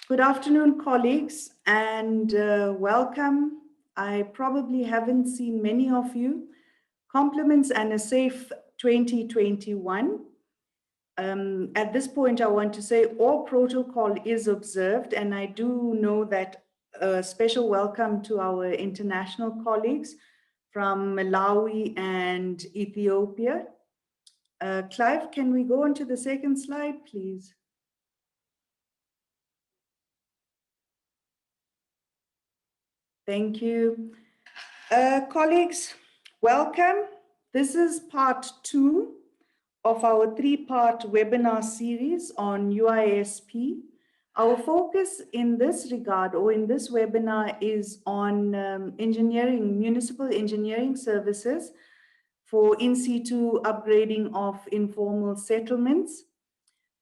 Good afternoon, colleagues, and welcome. I probably haven't seen many of you. Compliments and a safe 2021. At this point, I want to say all protocol is observed, and I do know that a special welcome to our international colleagues from Malawi and Ethiopia. Clive, can we go on to the second slide, please? Thank you. Colleagues, welcome. This is part 2 of our 3-part webinar series on UISP. Our focus in this regard, or in this webinar, is on municipal engineering services for in situ upgrading of informal settlements.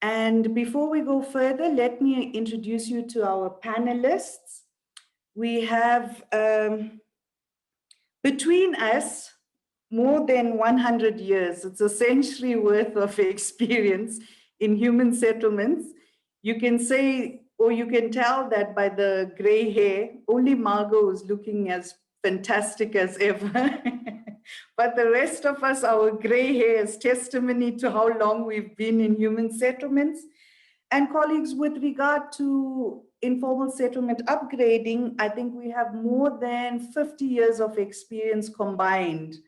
And before we go further, let me introduce you to our panelists. We have between us more than 100 years. It's a century worth of experience in human settlements. You can say, or you can tell that by the gray hair, only Margot is looking as fantastic as ever. But the rest of us, our gray hair is testimony to how long we've been in human settlements. And colleagues, with regard to informal settlement upgrading, I think we have more than 50 years of experience combined.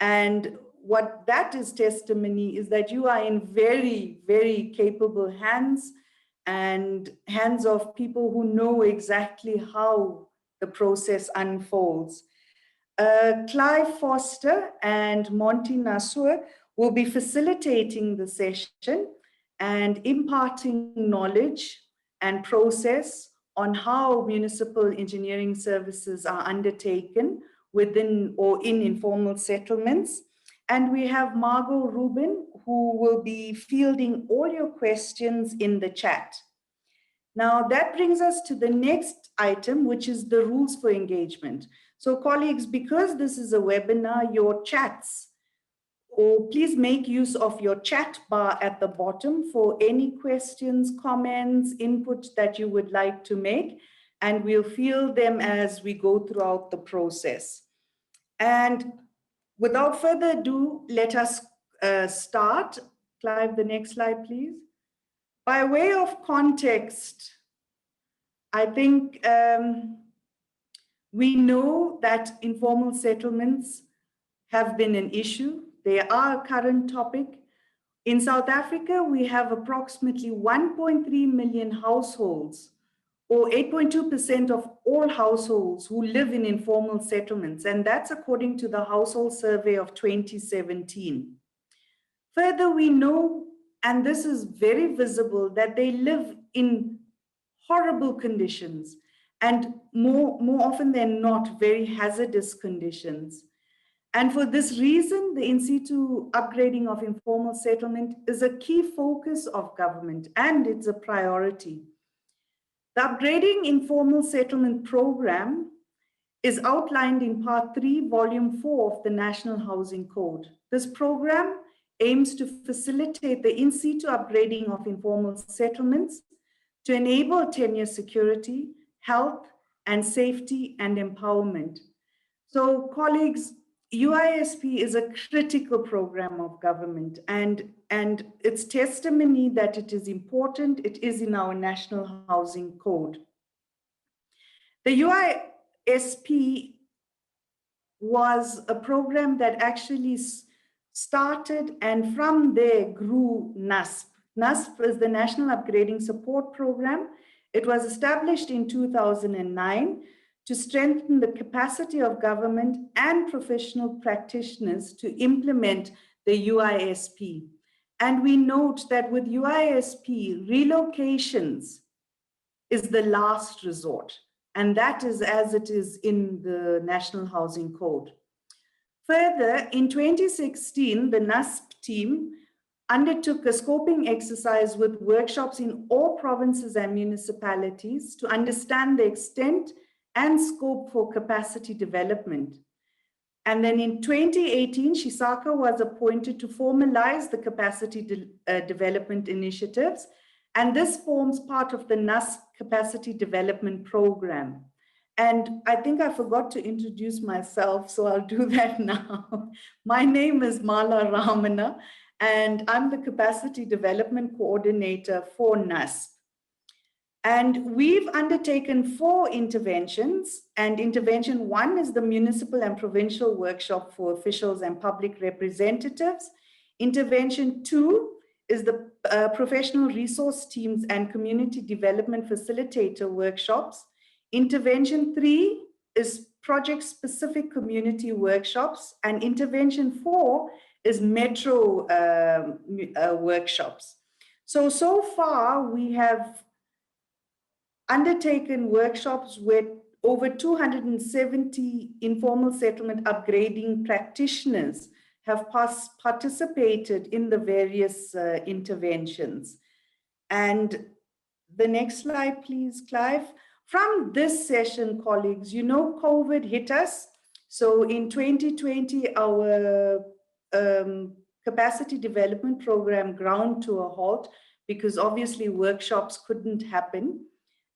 And what that is testimony is that you are in very, very capable hands, and hands of people who know exactly how the process unfolds. Clive Foster and Monty Nasur will be facilitating the session and imparting knowledge and process on how municipal engineering services are undertaken within or in informal settlements. And we have Margot Rubin, who will be fielding all your questions in the chat. Now that brings us to the next item, which is the rules for engagement. So colleagues, because this is a webinar, your chats, or please make use of your chat bar at the bottom for any questions, comments, input that you would like to make, and we'll field them as we go throughout the process. And without further ado, let us start. Clive, the next slide, please. By way of context, I think we know that informal settlements have been an issue. They are a current topic. In South Africa, we have approximately 1.3 million households, or 8.2% of all households who live in informal settlements, and that's according to the Household Survey of 2017. Further, we know, and this is very visible, that they live in horrible conditions, and more often than not, very hazardous conditions. And for this reason, the in situ upgrading of informal settlement is a key focus of government, and it's a priority. The Upgrading Informal Settlement Program is outlined in Part 3, Volume 4 of the National Housing Code. This program aims to facilitate the in situ upgrading of informal settlements to enable tenure security, health, and safety and empowerment. So colleagues, UISP is a critical program of government, and it's testimony that it is important. It is in our National Housing Code. The UISP was a program that actually started, and from there grew NUSP. NUSP is the National Upgrading Support Program. It was established in 2009 to strengthen the capacity of government and professional practitioners to implement the UISP. And we note that with UISP, relocations is the last resort, and that is as it is in the National Housing Code. Further, in 2016, the NUSP team undertook a scoping exercise with workshops in all provinces and municipalities to understand the extent and scope for capacity development. And then in 2018, Shisaka was appointed to formalize the capacity development initiatives And this forms part of the NUSP Capacity Development Program. And I think I forgot to introduce myself, so I'll do that now. My name is Mala Ramana, and I'm the Capacity Development Coordinator for NUSP. And we've undertaken 4 interventions, and intervention 1 is the municipal and provincial workshop for officials and public representatives. Intervention 2 is the professional resource teams and community development facilitator workshops. Intervention 3 is project-specific community workshops, and intervention 4 is metro workshops. So far we have undertaken workshops with over 270 informal settlement upgrading practitioners have participated in the various interventions. And the next slide, please, Clive. From this session, colleagues, you know, COVID hit us. So in 2020, our capacity development program ground to a halt because obviously workshops couldn't happen.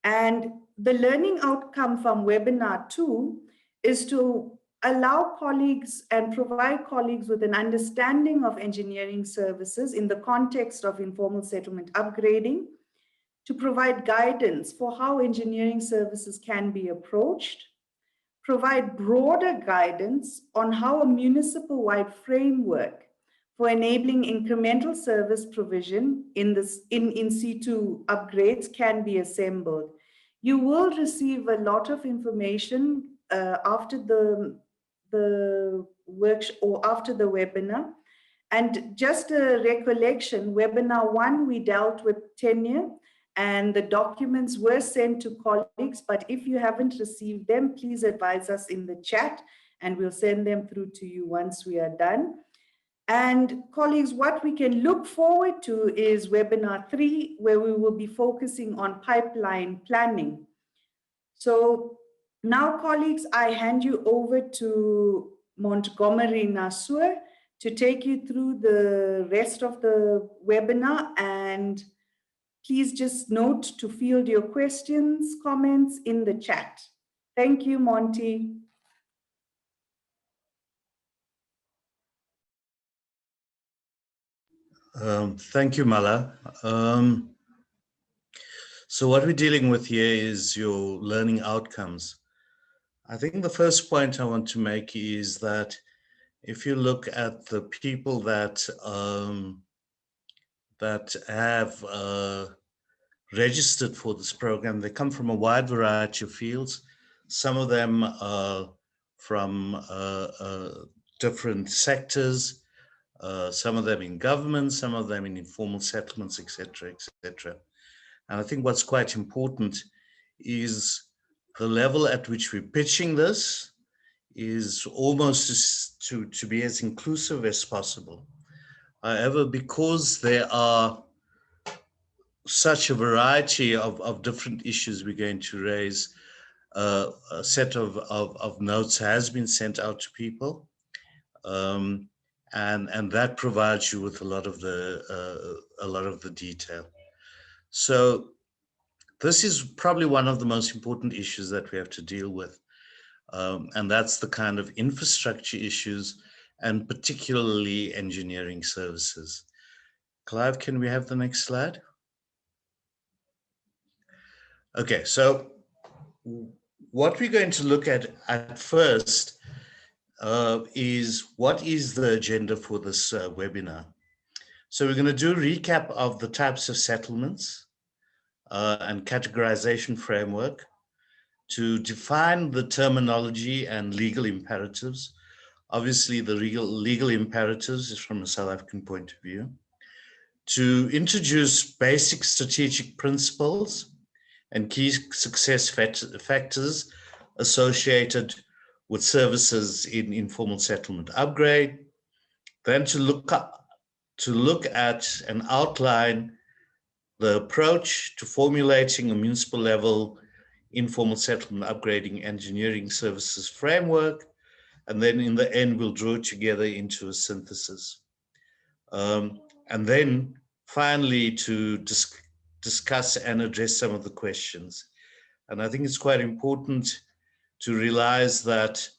And the learning outcome from webinar 2 is to allow colleagues and provide colleagues with an understanding of engineering services in the context of informal settlement upgrading, to provide guidance for how engineering services can be approached, provide broader guidance on how a municipal-wide framework for enabling incremental service provision in situ upgrades can be assembled. You will receive a lot of information after the workshop or after the webinar. And just a recollection, webinar 1, we dealt with tenure and the documents were sent to colleagues, but if you haven't received them, please advise us in the chat and we'll send them through to you once we are done. And colleagues, what we can look forward to is webinar 3, where we will be focusing on pipeline planning. So now, colleagues, I hand you over to Montgomery Nasur to take you through the rest of the webinar, and please just note to field your questions, comments in the chat. Thank you, Monty. Thank you, Mala. So what we're dealing with here is your learning outcomes. I think the first point I want to make is that if you look at the people that have registered for this program, they come from a wide variety of fields. Some of them are from different sectors, some of them in government, some of them in informal settlements, etc., etc. And I think what's quite important is the level at which we're pitching this is almost to be as inclusive as possible. However, because there are such a variety of different issues we're going to raise, a set of notes has been sent out to people. And that provides you with a lot of the detail. So this is probably one of the most important issues that we have to deal with. And that's the kind of infrastructure issues and particularly engineering services. Clive, can we have the next slide? Okay, so what we're going to look at first is what is the agenda for this webinar. So we're going to do a recap of the types of settlements and categorization framework, to define the terminology and legal imperatives. Obviously, the legal imperatives is from a South African point of view. To introduce basic strategic principles and key success factors associated with services in informal settlement upgrade. Then to look at and outline the approach to formulating a municipal level informal settlement upgrading engineering services framework. And then in the end, we'll draw it together into a synthesis. And then finally to discuss and address some of the questions. And I think it's quite important to realize that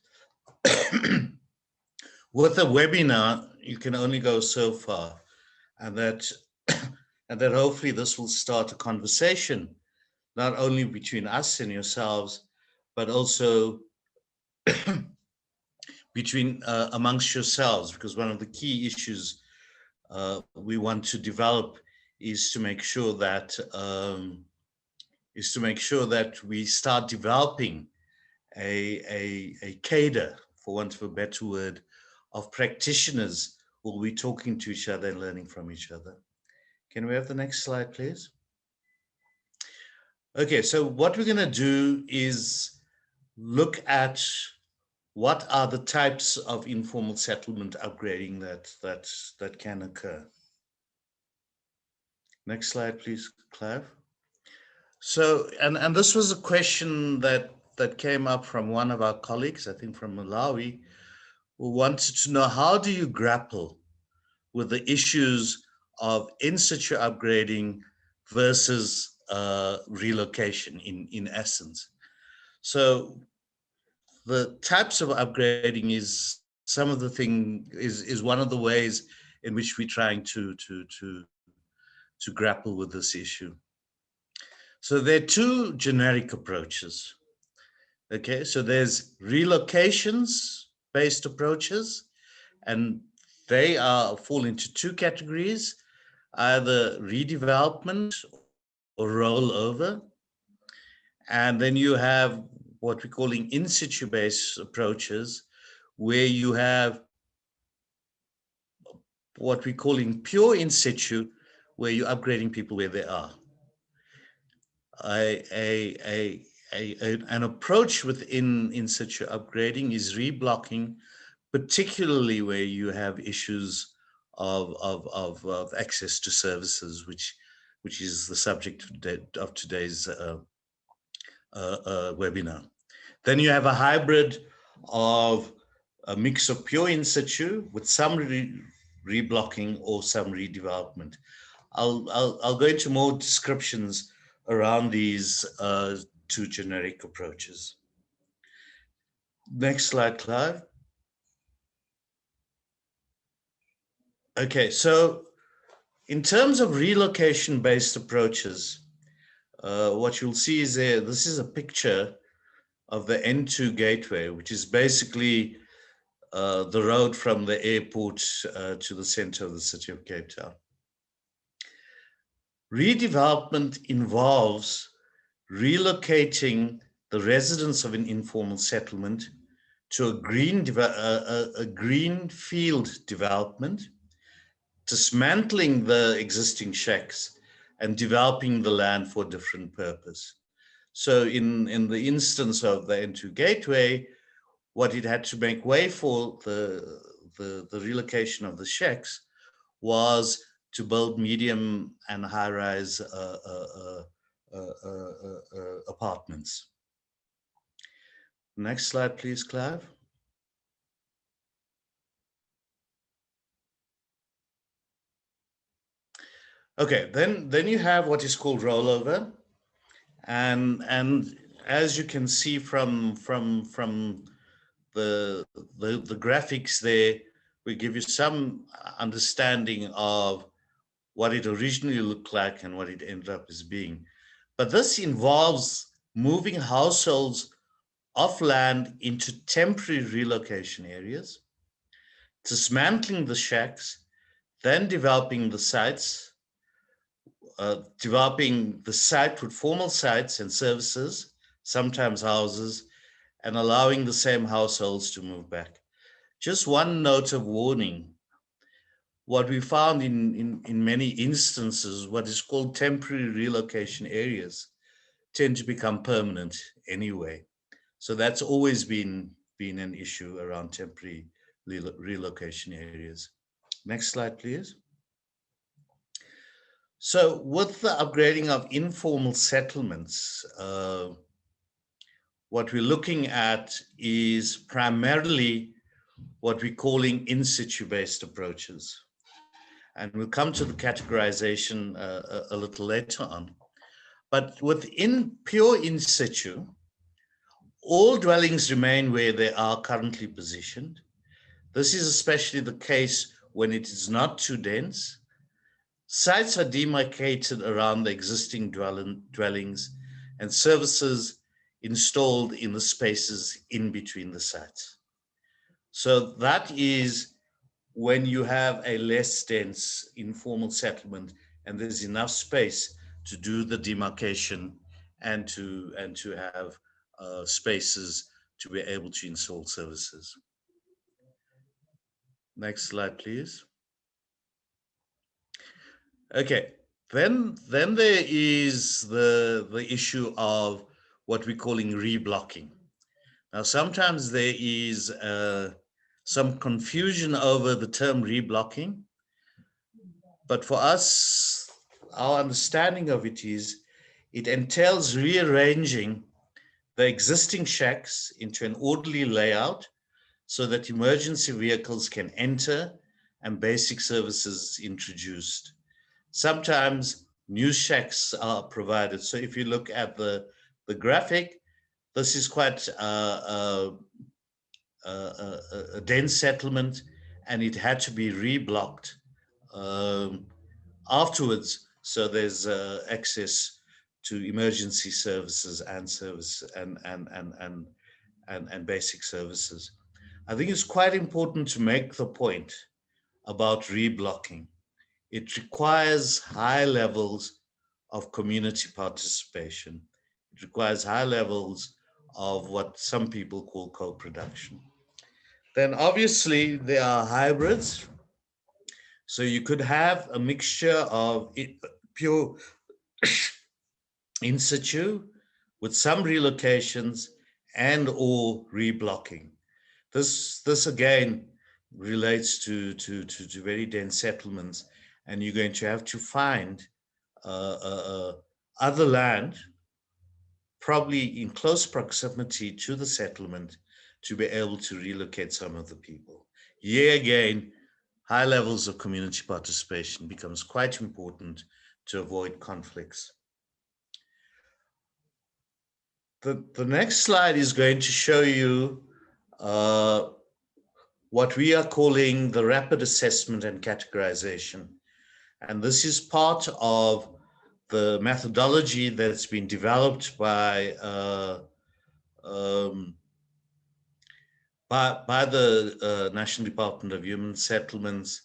with a webinar, you can only go so far, and that hopefully this will start a conversation, not only between us and yourselves, but also between amongst yourselves, because one of the key issues we want to develop is to make sure that we start developing a cadre, for want of a better word, of practitioners who will be talking to each other and learning from each other. Can we have the next slide, please? Okay, so what we're going to do is look at what are the types of informal settlement upgrading that can occur. Next slide, please, Clive. So, and this was a question that came up from one of our colleagues, I think from Malawi, who wanted to know, how do you grapple with the issues of in-situ upgrading versus relocation in essence? So the types of upgrading is some of the thing is one of the ways in which we're trying to grapple with this issue. So there are two generic approaches. Okay, so there's relocations-based approaches, and they fall into two categories, either redevelopment or rollover. And then you have what we're calling in-situ-based approaches, where you have what we're calling pure in-situ, where you're upgrading people where they are. An approach within in-situ upgrading is reblocking, particularly where you have issues of access to services, which is the subject of today's webinar. Then you have a hybrid of a mix of pure in-situ with some reblocking or some redevelopment. I'll go into more descriptions around these two generic approaches. Next slide, Clive. Okay, so in terms of relocation-based approaches, what you'll see is this is a picture of the N2 gateway, which is basically the road from the airport to the center of the city of Cape Town. Redevelopment involves relocating the residents of an informal settlement to a green field development, dismantling the existing shacks and developing the land for a different purpose. So in the instance of the N2 gateway, what it had to make way for the relocation of the shacks was to build medium and high-rise apartments. Next slide, please, Clive. Okay, then you have what is called rollover, and as you can see from the graphics there, we give you some understanding of what it originally looked like and what it ended up as being. But this involves moving households off land into temporary relocation areas, dismantling the shacks, then developing the sites, with formal sites and services, sometimes houses, and allowing the same households to move back. Just one note of warning. What we found in many instances, what is called temporary relocation areas tend to become permanent anyway. So that's always been an issue around temporary relocation areas. Next slide, please. So with the upgrading of informal settlements, what we're looking at is primarily what we're calling in-situ based approaches. And we'll come to the categorization a little later on. But within pure in situ, all dwellings remain where they are currently positioned. This is especially the case when it is not too dense. Sites are demarcated around the existing dwellings and services installed in the spaces in between the sites. So that is when you have a less dense informal settlement and there's enough space to do the demarcation and to have spaces to be able to install services. Next slide, please. Okay, then there is the issue of what we're calling reblocking. Now, sometimes there is some confusion over the term reblocking, but for us, our understanding of it is it entails rearranging the existing shacks into an orderly layout so that emergency vehicles can enter and basic services introduced. Sometimes new shacks are provided. So if you look at the graphic, this is quite a dense settlement, and it had to be reblocked afterwards. So there's access to emergency services and basic services. I think it's quite important to make the point about reblocking. It requires high levels of community participation. It requires high levels of what some people call co-production. Then obviously there are hybrids. So you could have a mixture of pure in situ with some relocations and or reblocking. This again relates to very dense settlements, and you're going to have to find other land, probably in close proximity to the settlement, to be able to relocate some of the people. Here again, high levels of community participation becomes quite important to avoid conflicts. The next slide is going to show you what we are calling the rapid assessment and categorization. And this is part of the methodology that's been developed by the National Department of Human Settlements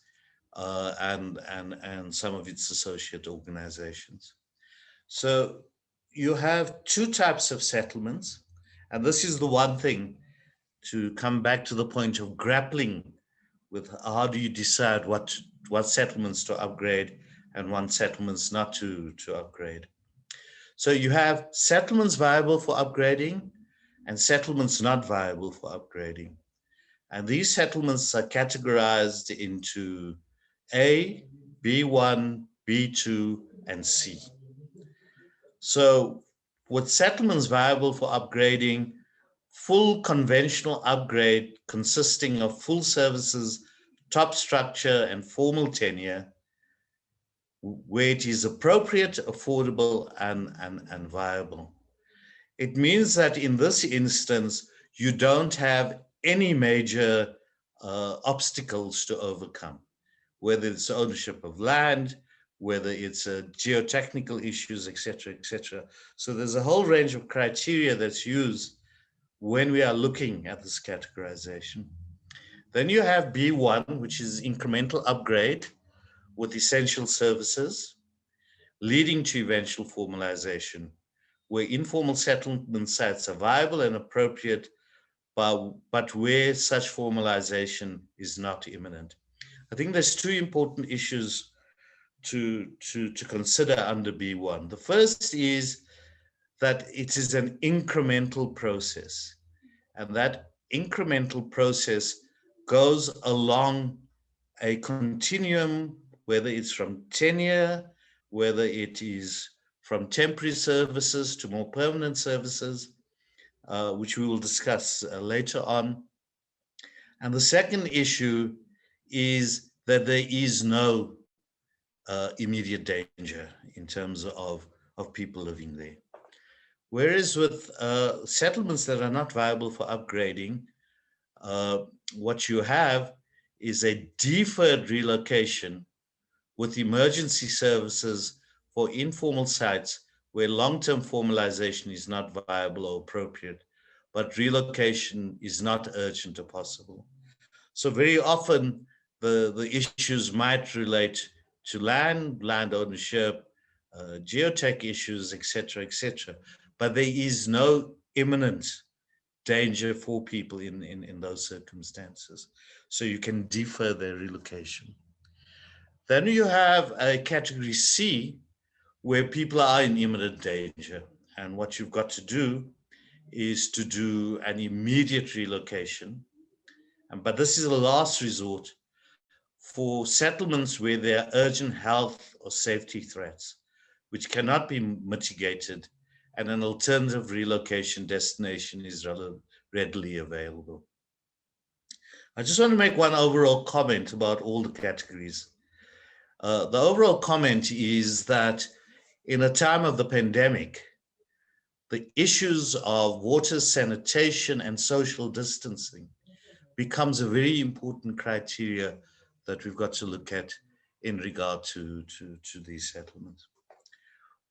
and some of its associate organizations. So you have two types of settlements, and this is the one thing to come back to the point of grappling with how do you decide what settlements to upgrade and what settlements not to upgrade. So you have settlements viable for upgrading and settlements not viable for upgrading. And these settlements are categorized into A, B1, B2, and C. So with settlements viable for upgrading, full conventional upgrade consisting of full services, top structure, and formal tenure, where it is appropriate, affordable, and viable. It means that in this instance, you don't have any major obstacles to overcome, whether it's ownership of land, whether it's geotechnical issues, et cetera. So there's a whole range of criteria that's used when we are looking at this categorization. Then you have B1, which is incremental upgrade with essential services, leading to eventual formalization, where informal settlement sites are viable and appropriate, but where such formalization is not imminent. I think there's two important issues to consider under B1. The first is that it is an incremental process, and that incremental process goes along a continuum, whether it's from tenure, whether it is from temporary services to more permanent services, which we will discuss later on. And the second issue is that there is no immediate danger in terms of people living there. Whereas with settlements that are not viable for upgrading, what you have is a deferred relocation with emergency services for informal sites where long-term formalization is not viable or appropriate, but relocation is not urgent or possible. So very often the issues might relate to land ownership, geotech issues, etc., but there is no imminent danger for people in those circumstances. So you can defer their relocation. Then you have a category C where people are in imminent danger. And what you've got to do is to do an immediate relocation. But this is a last resort for settlements where there are urgent health or safety threats, which cannot be mitigated, and an alternative relocation destination is readily available. I just want to make one overall comment about all the categories. The overall comment is that in a time of the pandemic, the issues of water, sanitation, and social distancing becomes a very important criteria that we've got to look at in regard to these settlements.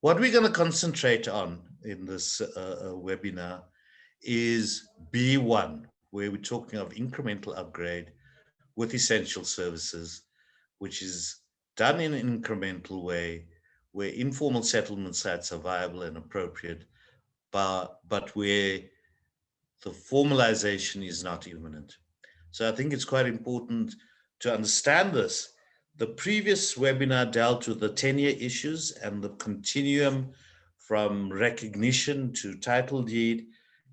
What we're going to concentrate on in this webinar is B1, where we're talking of incremental upgrade with essential services, which is done in an incremental way, where informal settlement sites are viable and appropriate, but where the formalization is not imminent. So I think it's quite important to understand this. The previous webinar dealt with the tenure issues and the continuum from recognition to title deed.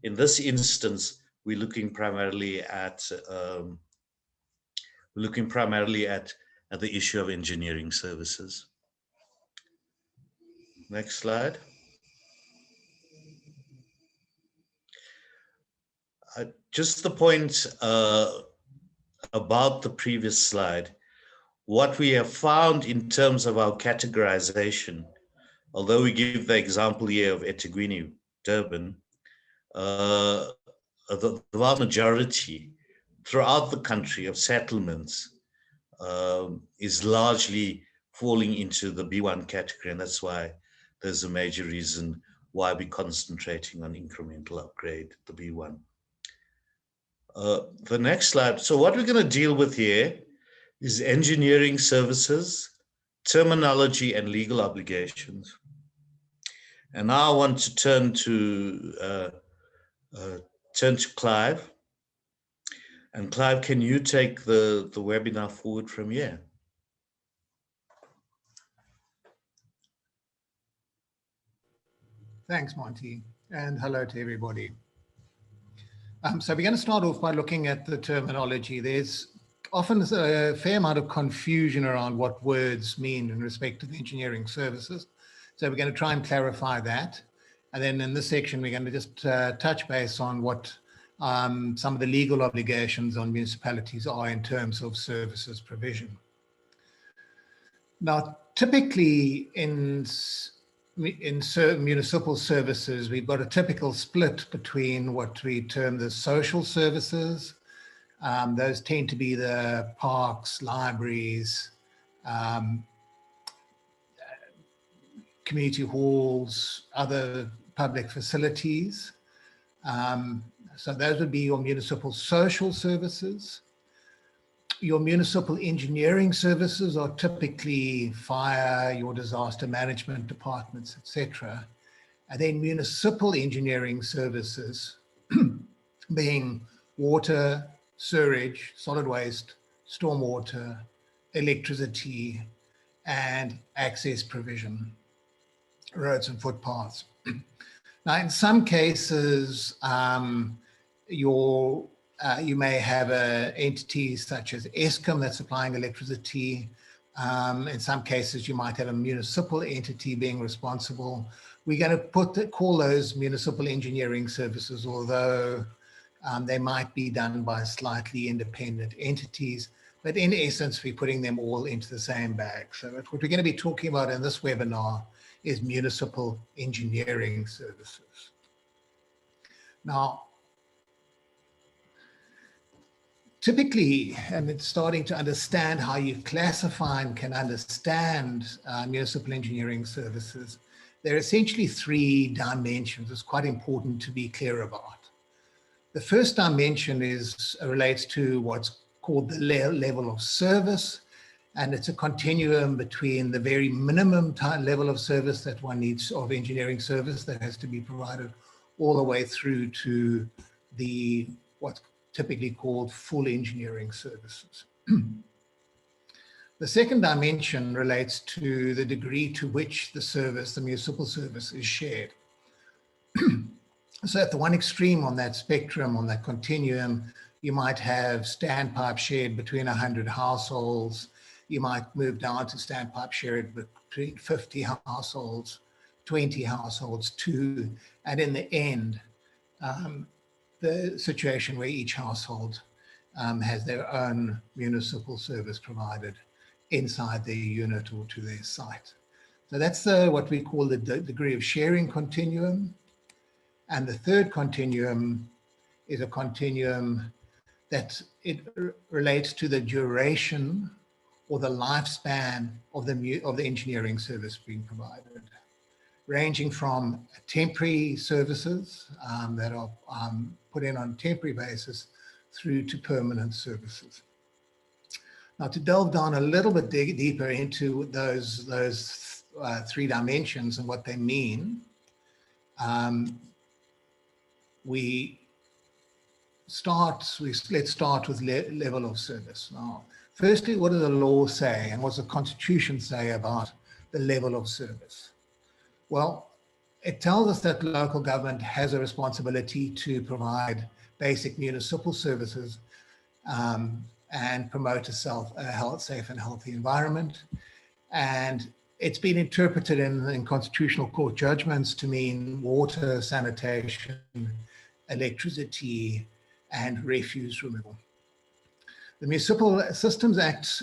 In this instance, we're looking primarily at the issue of engineering services. Next slide. Just the point about the previous slide. What we have found in terms of our categorization, although we give the example here of eThekwini, Durban, the vast majority throughout the country of settlements is largely falling into the B1 category, and that's why there's a major reason why we're concentrating on incremental upgrade, the B1. The next slide. So what we're going to deal with here is engineering services, terminology, and legal obligations. And now I want to turn to Clive. And Clive, can you take the webinar forward from here? Thanks, Monty, and hello to everybody. So we're going to start off by looking at the terminology. There's often a fair amount of confusion around what words mean in respect to the engineering services. So we're going to try and clarify that. And then in this section, we're going to just touch base on what some of the legal obligations on municipalities are in terms of services provision. Now, typically in municipal services, we've got a typical split between what we term the social services. Those tend to be the parks, libraries, community halls, other public facilities. So those would be your municipal social services. Your municipal engineering services are typically fire, your disaster management departments, etc. And then municipal engineering services being water, sewerage, solid waste, stormwater, electricity, and access provision, roads and footpaths. Now, in some cases, you may have an entity such as Eskom that's supplying electricity. In some cases, you might have a municipal entity being responsible. We're going to call those municipal engineering services, although they might be done by slightly independent entities. but in essence, we're putting them all into the same bag. So what we're going to be talking about in this webinar is municipal engineering services. Now, typically, and it's starting to understand how you classify and can understand municipal engineering services, there are essentially three dimensions. It's quite important to be clear about. The first dimension relates to what's called the level of service, and it's a continuum between the very minimum level of service that one needs of engineering service that has to be provided, all the way through to what's typically called full engineering services. The second dimension relates to the degree to which the municipal service is shared. So at the one extreme on that spectrum, on that continuum, you might have standpipe shared between 100 households. You might move down to standpipe shared between 50 households, 20 households, 2, and in the end, the situation where each household has their own municipal service provided inside their unit or to their site. So that's what we call the degree of sharing continuum. And the third continuum is a continuum that it relates to the duration or the lifespan of the engineering service being provided, ranging from temporary services that are put in on a temporary basis through to permanent services. Now, to delve down a little bit deeper into those three dimensions and what they mean, let's start with level of service. Now, firstly, what does the law say and what does the Constitution say about the level of service? Well, it tells us that local government has a responsibility to provide basic municipal services and promote a safe and healthy environment. And it's been interpreted in constitutional court judgments to mean water, sanitation, electricity, and refuse removal. The Municipal Systems Act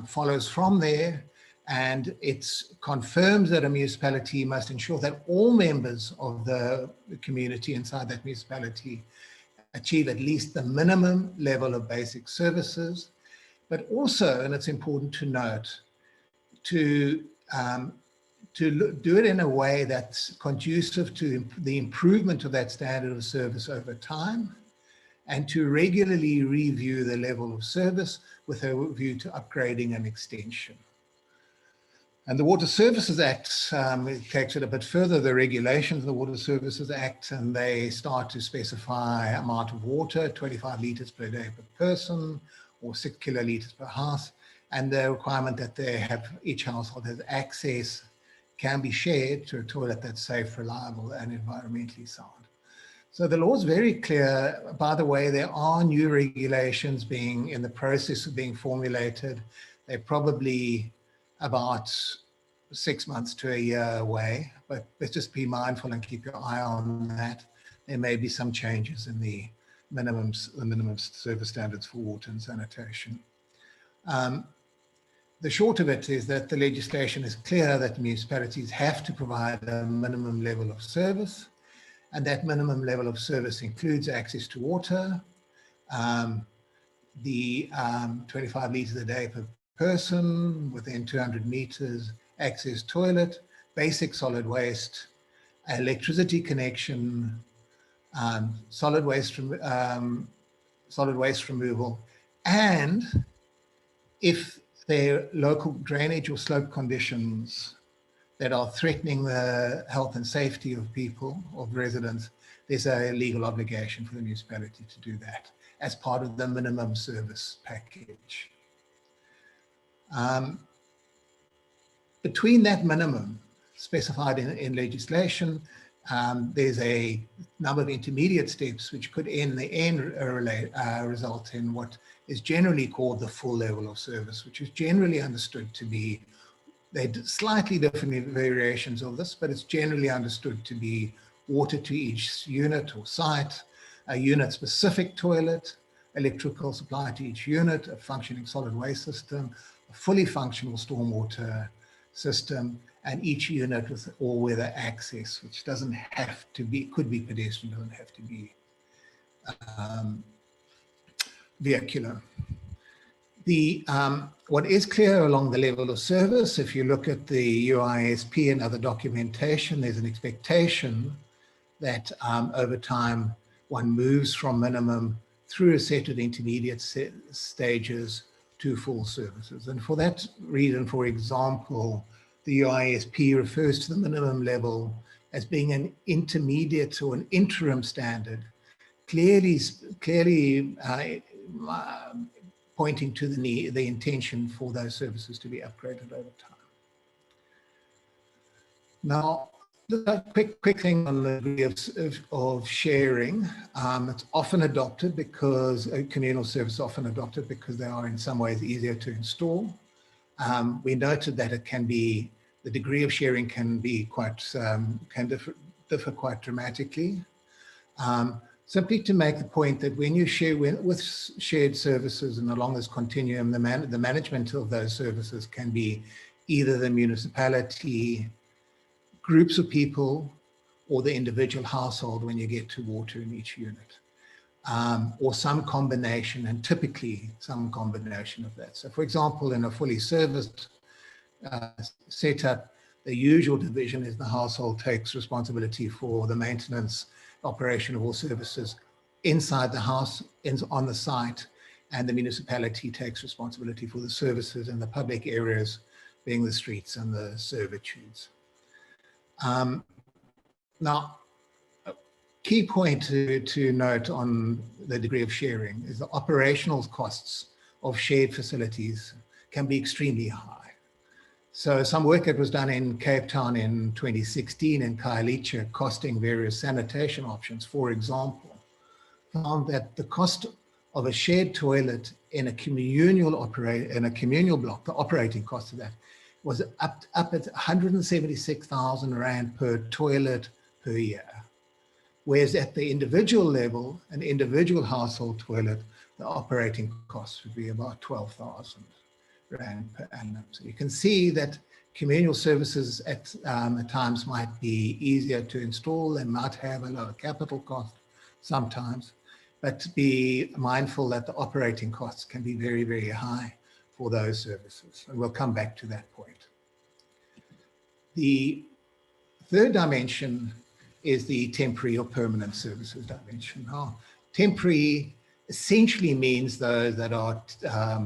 follows from there, and it confirms that a municipality must ensure that all members of the community inside that municipality achieve at least the minimum level of basic services, but also, and it's important to note, to do it in a way that's conducive to the improvement of that standard of service over time, and to regularly review the level of service with a view to upgrading and extension. And the Water Services Act takes it a bit further, the regulations of the Water Services Act, and they start to specify amount of water, 25 litres per day per person, or 6 kilolitres per house, and the requirement that each household has access, can be shared to a toilet that's safe, reliable, and environmentally sound. So the law is very clear. By the way, there are new regulations being in the process of being formulated. They're probably about 6 months to a year away, but let's just be mindful and keep your eye on that. There may be some changes in the minimum service standards for water and sanitation. The short of it is that the legislation is clear that municipalities have to provide a minimum level of service, and that minimum level of service includes access to water, the 25 litres a day per person within 200 meters, access toilet, basic solid waste, electricity connection, solid waste removal, and if there are local drainage or slope conditions that are threatening the health and safety of people, of residents, there's a legal obligation for the municipality to do that as part of the minimum service package. Between that minimum specified in legislation, there's a number of intermediate steps which could in the end result in what is generally called the full level of service, which is generally understood to be, they're slightly different variations of this, but it's generally understood to be water to each unit or site, a unit-specific toilet, electrical supply to each unit, a functioning solid waste system, a fully functional stormwater system, and each unit with all-weather access, which doesn't have to be, could be pedestrian, doesn't have to be vehicular. What is clear along the level of service, if you look at the UISP and other documentation, there's an expectation that over time one moves from minimum through a set of intermediate stages to full services. And for that reason, for example, the UISP refers to the minimum level as being an intermediate or an interim standard, clearly pointing to the intention for those services to be upgraded over time. Now, a quick thing on the degree of sharing. It's often adopted because communal service often adopted because they are in some ways easier to install. We noted that it can be, the degree of sharing can be quite, differ quite dramatically. Simply to make the point that when you share with shared services and along this continuum, the management of those services can be either the municipality, groups of people, or the individual household when you get to water in each unit, or some combination, and typically some combination of that. So for example, in a fully serviced setup, the usual division is the household takes responsibility for the maintenance, operation of all services inside the house, on the site, and the municipality takes responsibility for the services in the public areas, being the streets and the servitudes. Now, a key point to note on the degree of sharing is the operational costs of shared facilities can be extremely high. So some work that was done in Cape Town in 2016 in Khayelitsha, costing various sanitation options, for example, found that the cost of a shared toilet in a communal block, the operating cost of that was up at 176,000 Rand per toilet per year. Whereas at the individual level, an individual household toilet, the operating cost would be about 12,000 Rand per annum. So you can see that communal services at times might be easier to install. They might have a lower capital cost sometimes, but be mindful that the operating costs can be very, very high for those services. And we'll come back to that point. The third dimension is the temporary or permanent services dimension. Now, temporary essentially means those that are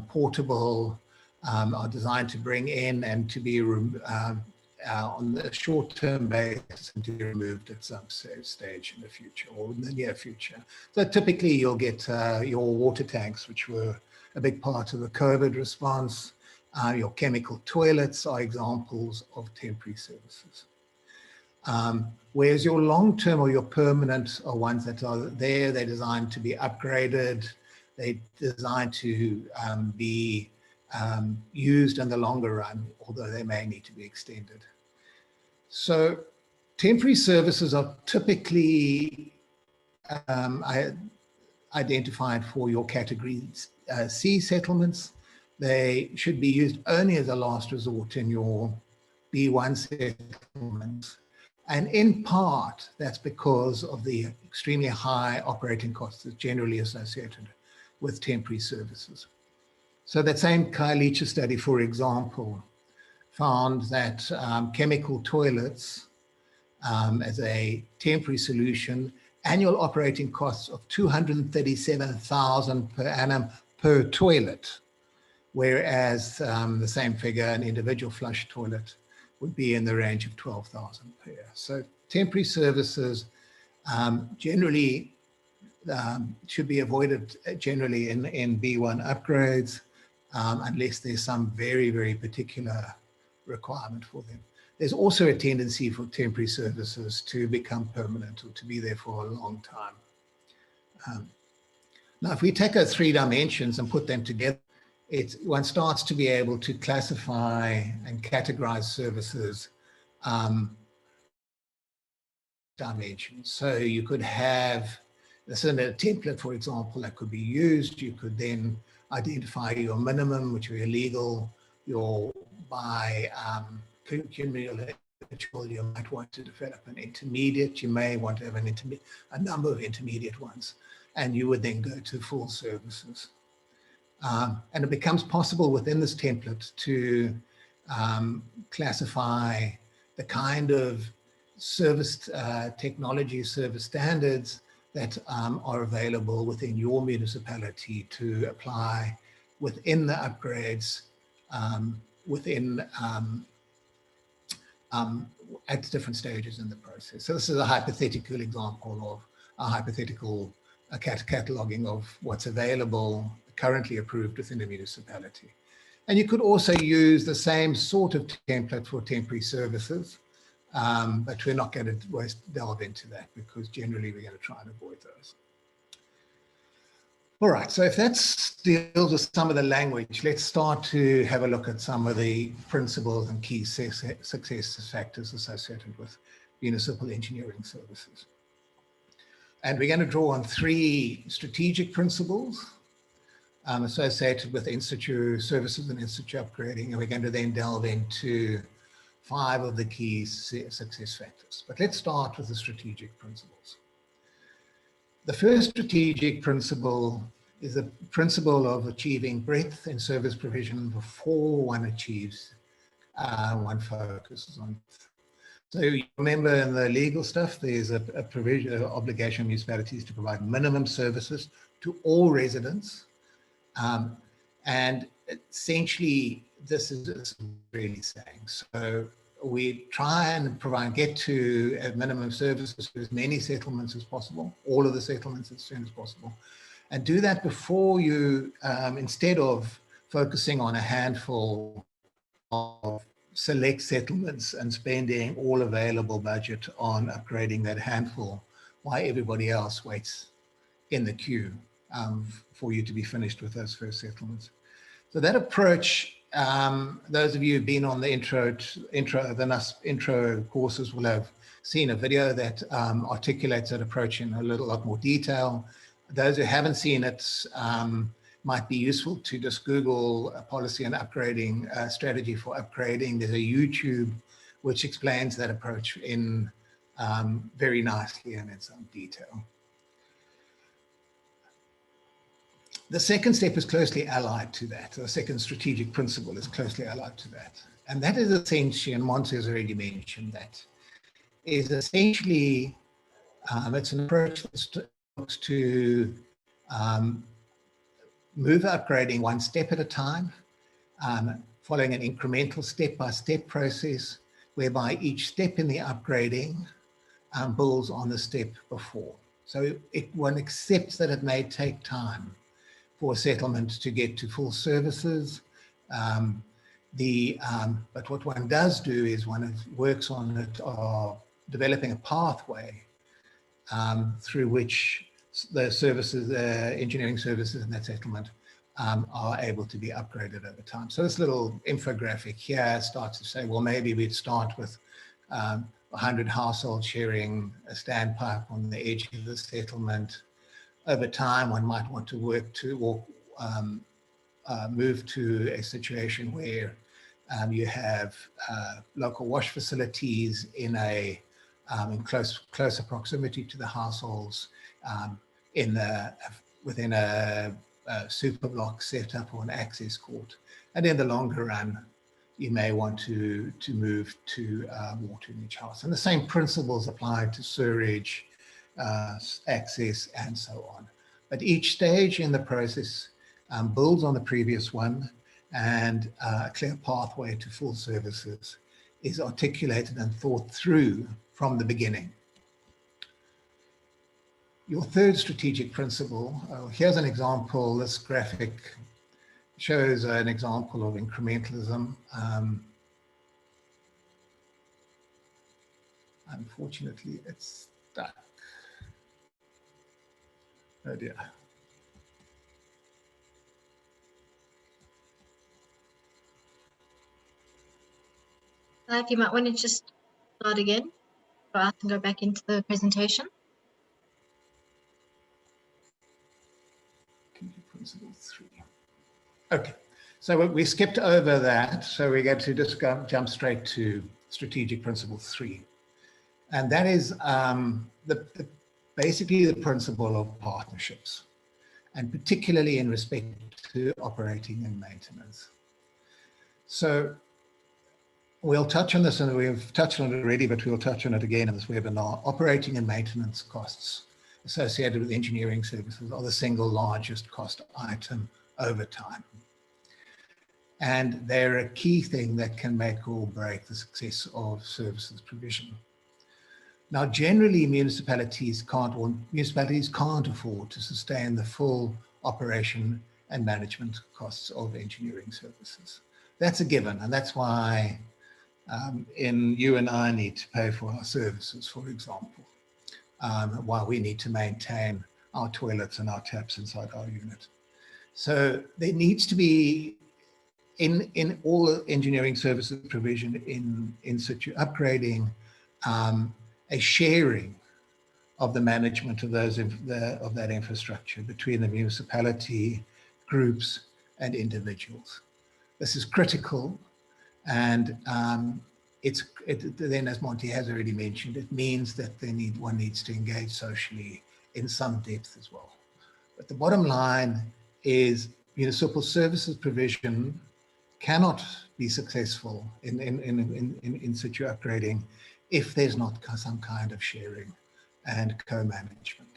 portable, are designed to bring in and to be on the short-term basis and to be removed at some stage in the future or in the near future. So typically you'll get your water tanks, which were a big part of the COVID response. Your chemical toilets are examples of temporary services. Whereas your long-term or your permanent are ones that are there, they're designed to be upgraded, they're designed to be used in the longer run, although they may need to be extended. So temporary services are typically identified for your category C settlements. They should be used only as a last resort in your B1 settlements. And in part, that's because of the extremely high operating costs that's generally associated with temporary services. So that same Khayelitsha study, for example, found that chemical toilets as a temporary solution, annual operating costs of 237,000 per annum per toilet, whereas the same figure, an individual flush toilet, would be in the range of 12,000 per year. So temporary services generally should be avoided generally in B1 upgrades unless there's some very, very particular requirement for them. There's also a tendency for temporary services to become permanent or to be there for a long time. Now, if we take those three dimensions and put them together, one starts to be able to classify and categorize services dimensions. So you could have This is a template, for example, that could be used. You could then identify your minimum, which are illegal, your by cumulative, you might want to develop an intermediate, you may want to have a number of intermediate ones, and you would then go to full services. And it becomes possible within this template to classify the kind of service technology, service standards that are available within your municipality to apply within the upgrades at different stages in the process. So this is a hypothetical example of a hypothetical cataloging of what's available, currently approved within a municipality. And you could also use the same sort of template for temporary services, but we're not going to delve into that because generally we're going to try and avoid those. All right, so if that deals with some of the language, let's start to have a look at some of the principles and key success factors associated with municipal engineering services. And we're going to draw on 3 strategic principles associated with in-situ services and in-situ upgrading, and we're going to then delve into 5 of the key success factors. But let's start with the strategic principles. The first strategic principle is the principle of achieving breadth in service provision before one achieves, one focuses on. So you remember in the legal stuff, there's a provision, an obligation of municipalities to provide minimum services to all residents. And essentially, this is really saying. So we try and get to a minimum services for as many settlements as possible, all of the settlements as soon as possible. And do that before you, instead of focusing on a handful of select settlements and spending all available budget on upgrading that handful, while everybody else waits in the queue for you to be finished with those first settlements. So that approach, those of you who've been on the the NUSP intro courses will have seen a video that articulates that approach in a lot more detail. Those who haven't seen it, might be useful to just Google policy and upgrading strategy for upgrading. There's a YouTube which explains that approach in very nicely and in some detail. The second step is closely allied to that. The second strategic principle is closely allied to that. And that is essentially, and Monty has already mentioned that, is essentially, it's an approach that looks to move upgrading one step at a time, following an incremental step-by-step process, whereby each step in the upgrading builds on the step before. So one accepts that it may take time for a settlement to get to full services. But what one does do is one works on it, developing a pathway through which the services, engineering services in that settlement are able to be upgraded over time. So this little infographic here starts to say, well, maybe we'd start with 100 households sharing a standpipe on the edge of the settlement. Over time, one might want to work to or move to a situation where you have local wash facilities in closer proximity to the households, within a super block setup or an access court. And in the longer run, you may want to move to water in each house. And the same principles apply to sewerage, access, and so on. But each stage in the process builds on the previous one, and a clear pathway to full services is articulated and thought through from the beginning. Your third strategic principle, here's an example. This graphic shows an example of incrementalism. Unfortunately, it's stuck. Oh dear. You might want to just start again, or I can go back into the presentation. Principle 3. Okay, so we skipped over that. So we're going to just jump straight to Strategic Principle 3. And that is basically the principle of partnerships, and particularly in respect to operating and maintenance. So we'll touch on this, and we've touched on it already, but we'll touch on it again in this webinar. Operating and maintenance costs associated with engineering services are the single largest cost item over time. And they're a key thing that can make or break the success of services provision. Now, generally, municipalities can't afford to sustain the full operation and management costs of engineering services. That's a given, and that's why you and I need to pay for our services, for example, while we need to maintain our toilets and our taps inside our unit. So there needs to be, in all engineering services provision, in situ upgrading, a sharing of the management of that infrastructure between the municipality, groups, and individuals. This is critical, and then, as Monty has already mentioned, it means that one needs to engage socially in some depth as well. But the bottom line is municipal services provision cannot be successful in situ upgrading if there's not some kind of sharing and co-management.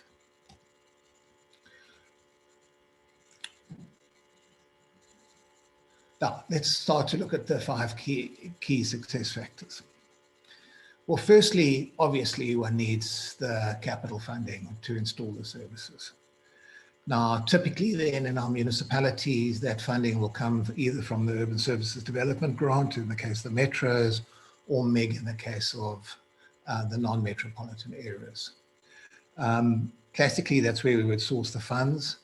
Now, let's start to look at the 5 key success factors. Well, firstly, obviously, one needs the capital funding to install the services. Now, typically then in our municipalities, that funding will come either from the Urban Services Development Grant in the case of the metros, or MEG in the case of the non-metropolitan areas. Classically, that's where we would source the funds.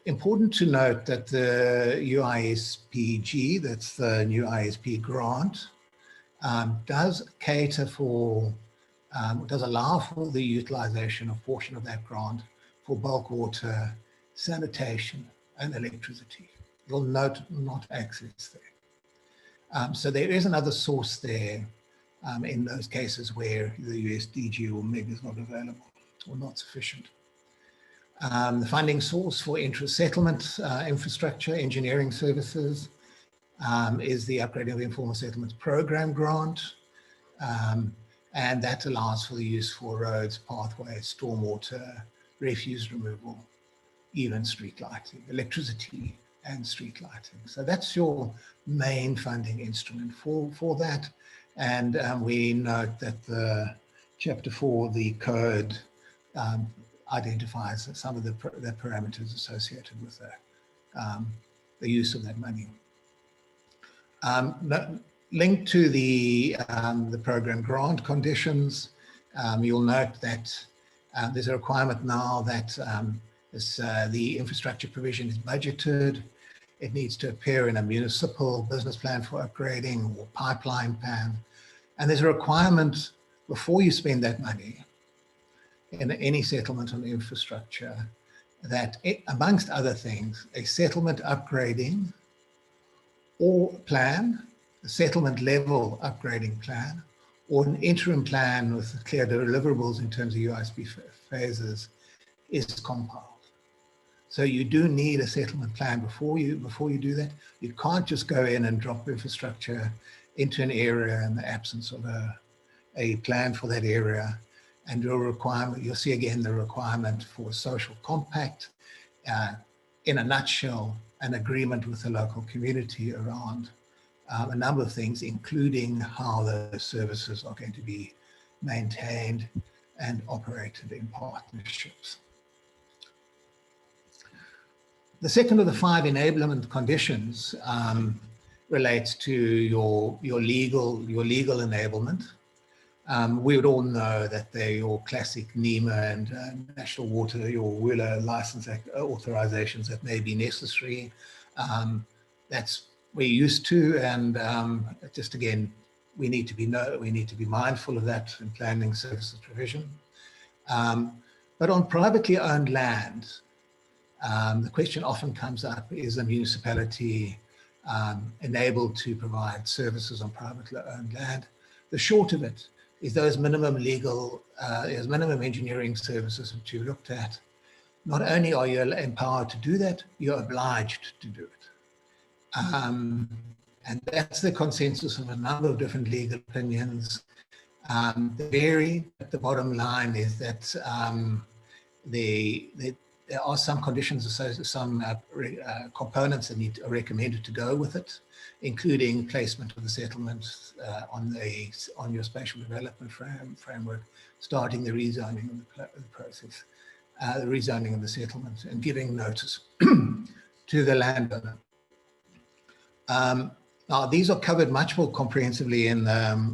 Important to note that the UISPG, that's the new ISP grant, does cater for, does allow for the utilization of portion of that grant for bulk water, sanitation, and electricity. You'll note not access there. So there is another source there in those cases where the USDG or MEG is not available or not sufficient. The funding source for intra-settlement infrastructure engineering services is the Upgrading of the Informal Settlements Program grant, and that allows for the use for roads, pathways, stormwater, refuse removal, even street lighting, electricity and street lighting. So that's your main funding instrument for that. And we note that the Chapter 4, the code, identifies some of the parameters associated with the use of that money. Linked to the program grant conditions, you'll note that there's a requirement now that the infrastructure provision is budgeted. It needs to appear in a municipal business plan for upgrading or pipeline plan. And there's a requirement before you spend that money in any settlement on infrastructure that, amongst other things, a settlement upgrading or plan, a settlement level upgrading plan, or an interim plan with clear deliverables in terms of UISP phases is compiled. So you do need a settlement plan before you do that. You can't just go in and drop infrastructure into an area in the absence of a plan for that area. And your requirement, you'll see again the requirement for a social compact, in a nutshell, an agreement with the local community around a number of things, including how the services are going to be maintained and operated in partnerships. The second of the 5 enablement conditions relates to your legal enablement. We would all know that they're your classic NEMA and National Water, your WULA license authorizations that may be necessary. That's we're used to, and just again, we need to be mindful of that in planning services provision. But on privately owned land, The question often comes up, is the municipality enabled to provide services on privately owned land? The short of it is those minimum minimum engineering services that you looked at. Not only are you empowered to do that, you're obliged to do it. And that's the consensus of a number of different legal opinions. They vary, but the bottom line is that there are some conditions, some components that are recommended to go with it, including placement of the settlement on your spatial development framework, starting the rezoning of the process, the rezoning of the settlement, and giving notice to the landowner. Now, these are covered much more comprehensively in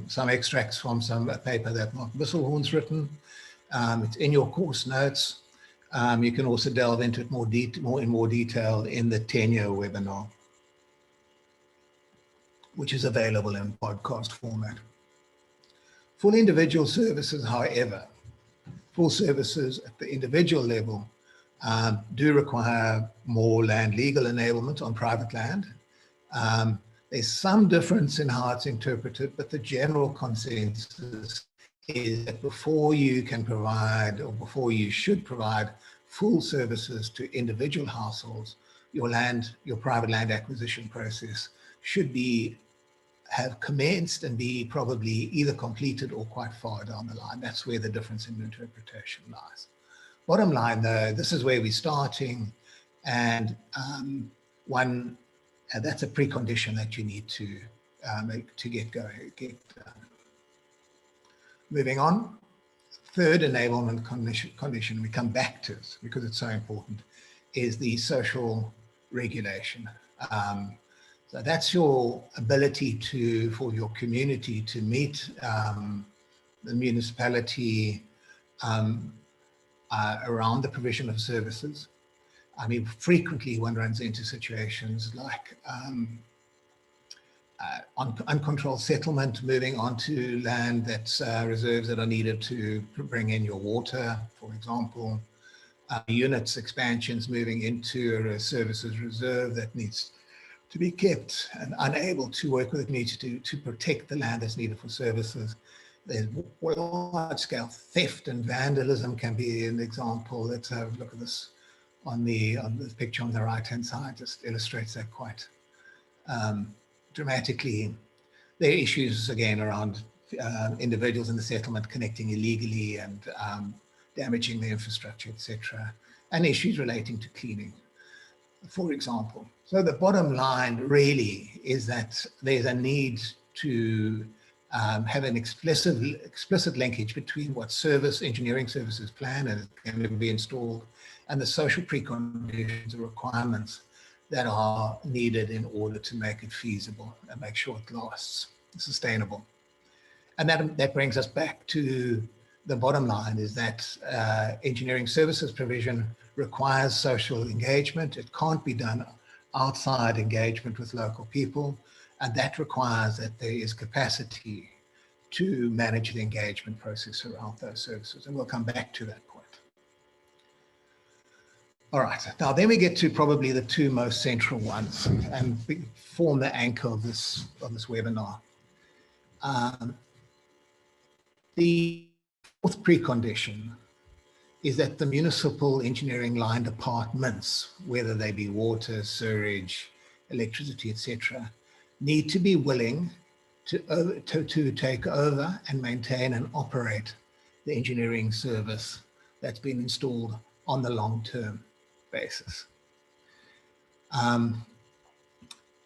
some extracts from some paper that Mark Wisselhorn's written. It's in your course notes. You can also delve into it in more detail in the 10-year webinar, which is available in podcast format. Full individual services, however, full services at the individual level do require more land legal enablement on private land. There's some difference in how it's interpreted, but the general consensus is that before you can provide, or before you should provide, full services to individual households, your private land acquisition process should have commenced and be probably either completed or quite far down the line. That's where the difference in interpretation lies. Bottom line, though, this is where we're starting, and that's a precondition that you need to get going. Moving on, third enablement condition, we come back to it because it's so important, is the social regulation. So that's your ability for your community to meet the municipality around the provision of services. I mean, frequently one runs into situations like uncontrolled settlement, moving onto land that's reserves that are needed to bring in your water, for example. Units expansions moving into a services reserve that needs to be kept and unable to work with the community to protect the land that's needed for services. There's large-scale theft and vandalism can be an example. Let's have a look at this on the picture on the right-hand side. Just illustrates that quite dramatically. There are issues again around individuals in the settlement connecting illegally and damaging the infrastructure, etc., and issues relating to cleaning, for example. So the bottom line really is that there's a need to have an explicit linkage between what engineering services plan and is going to be installed and the social preconditions or requirements that are needed in order to make it feasible and make sure it lasts, sustainable. And that brings us back to the bottom line, is that engineering services provision requires social engagement. It can't be done outside engagement with local people, and that requires that there is capacity to manage the engagement process around those services, and we'll come back to that point. All right, now then we get to probably the two most central ones and form the anchor of this webinar. The fourth precondition is that the municipal engineering line departments, whether they be water, sewage, electricity, etc., need to be willing to take over and maintain and operate the engineering service that's been installed on the long-term basis.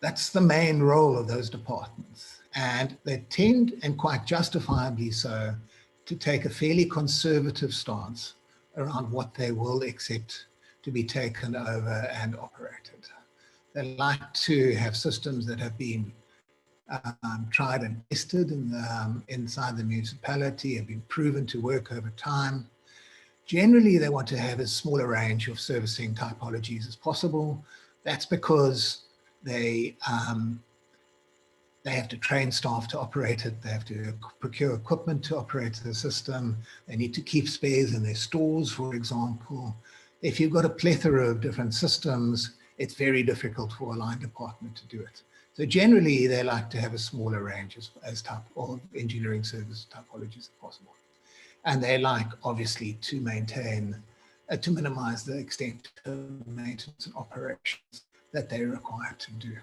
That's the main role of those departments. And they tend, and quite justifiably so, to take a fairly conservative stance around what they will accept to be taken over and operated. They like to have systems that have been tried and tested inside the municipality, have been proven to work over time. Generally, they want to have as small a range of servicing typologies as possible. That's because they have to train staff to operate it. They have to procure equipment to operate the system. They need to keep spares in their stores, for example. If you've got a plethora of different systems, it's very difficult for a line department to do it. So generally, they like to have a smaller range as type of engineering service typologies as possible. And they like, obviously, to maintain, to minimize the extent of maintenance and operations that they're required to do.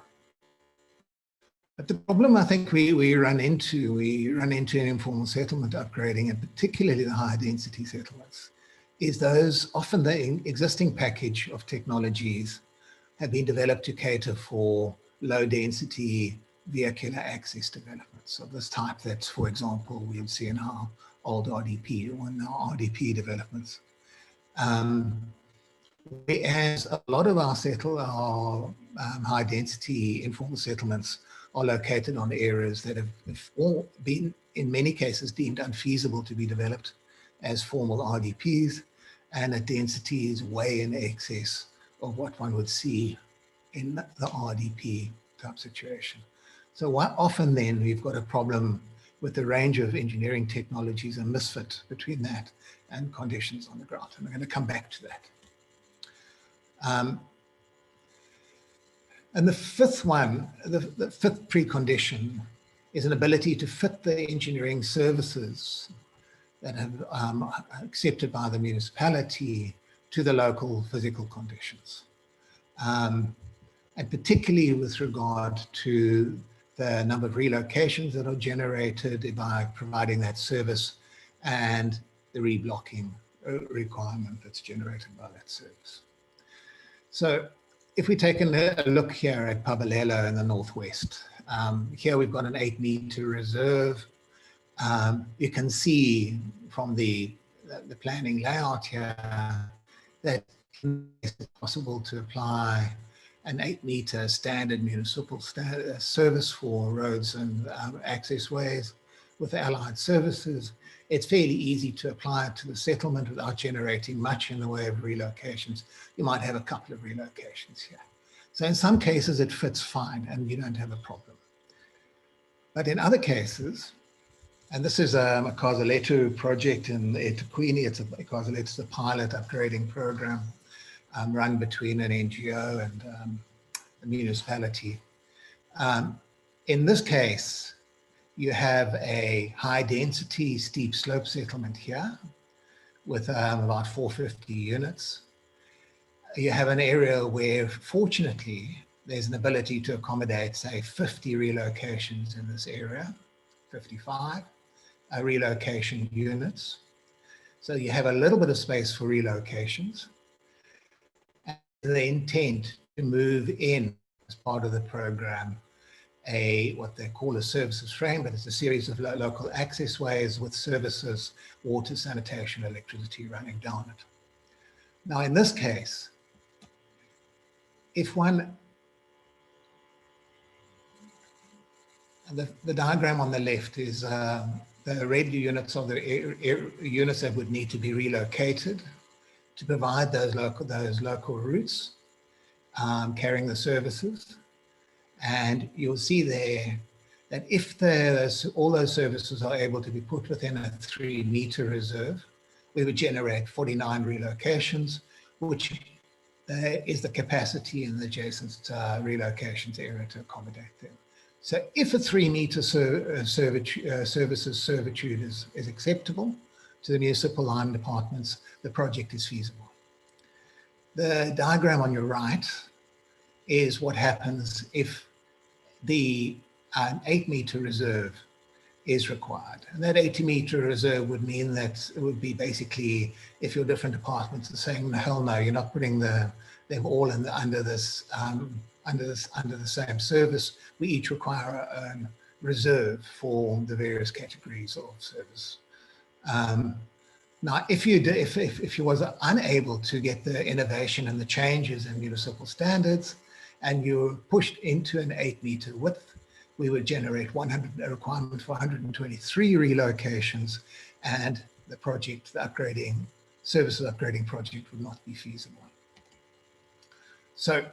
But the problem I think we run into in informal settlement upgrading, and particularly the high density settlements, is those often the existing package of technologies have been developed to cater for low density vehicular access developments of this type that, for example, we would see in our old RDP or in our RDP developments. Whereas a lot of our high density informal settlements are located on areas that have all been, in many cases, deemed unfeasible to be developed as formal RDPs, and a density is way in excess of what one would see in the RDP type situation. So often then we've got a problem with the range of engineering technologies, a misfit between that and conditions on the ground. And I'm going to come back to that. And the fifth one, the fifth precondition, is an ability to fit the engineering services that have accepted by the municipality to the local physical conditions. And particularly with regard to the number of relocations that are generated by providing that service and the reblocking requirement that's generated by that service. So if we take a look here at Pabalelo in the northwest, here we've got an 8-meter reserve. You can see from the planning layout here that it's possible to apply an 8-meter standard municipal service for roads and access ways with the allied services. It's fairly easy to apply it to the settlement without generating much in the way of relocations. You might have a couple of relocations here. So in some cases it fits fine and you don't have a problem. But in other cases, and this is a Kazaletu project in eThekwini, it's a pilot upgrading program run between an NGO and a municipality. In this case, you have a high density steep slope settlement here with about 450 units. You have an area where, fortunately, there's an ability to accommodate, say, 50 relocations in this area, 55 relocation units. So you have a little bit of space for relocations. And the intent to move in as part of the program what they call a services frame, but it's a series of local access ways with services, water, sanitation, electricity running down it. Now, in this case, if one, the diagram on the left is the red units are the units that would need to be relocated to provide those local routes carrying the services. And you'll see there that if all those services are able to be put within a 3-meter reserve, we would generate 49 relocations, which is the capacity in the adjacent relocations area to accommodate them. So if a 3-meter services servitude is acceptable to the municipal line departments, the project is feasible. The diagram on your right is what happens if the 8-meter reserve is required. And that 80-meter reserve would mean that it would be basically, if your different departments are saying, no, hell no, you're not putting them all under the same service. We each require a reserve for the various categories of service. Now, if you was unable to get the innovation and the changes in municipal standards, and you're pushed into an 8-meter width, we would generate a requirement for 123 relocations, and the project, the services upgrading project would not be feasible. So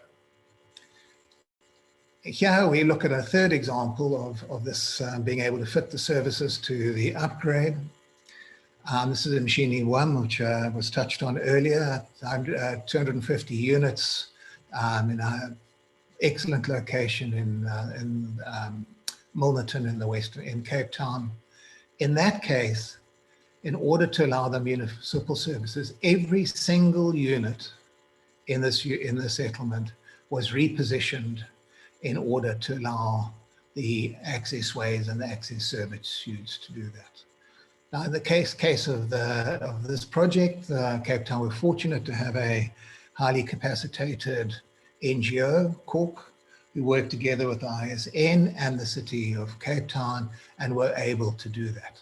here we look at a third example of this being able to fit the services to the upgrade. This is in Mshini 1, which was touched on earlier, 250 units in an excellent location in Milnerton in the western, in Cape Town. In that case, in order to allow the municipal services, every single unit in the settlement was repositioned in order to allow the access ways and the access servitudes to do that. Now, in the case of this project, Cape Town, we're fortunate to have a highly capacitated NGO, Cork, who worked together with ISN and the City of Cape Town and were able to do that.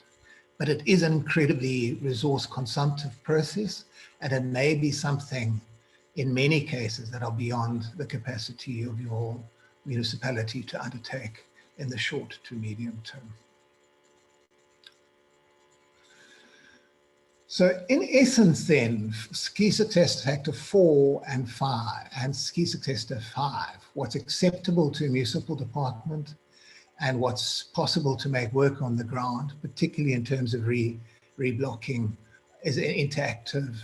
But it is an incredibly resource consumptive process, and it may be something in many cases that are beyond the capacity of your municipality to undertake in the short to medium term. So in essence then, key success factor 4 and 5 and key success factor 5, what's acceptable to a municipal department and what's possible to make work on the ground, particularly in terms of reblocking, is an interactive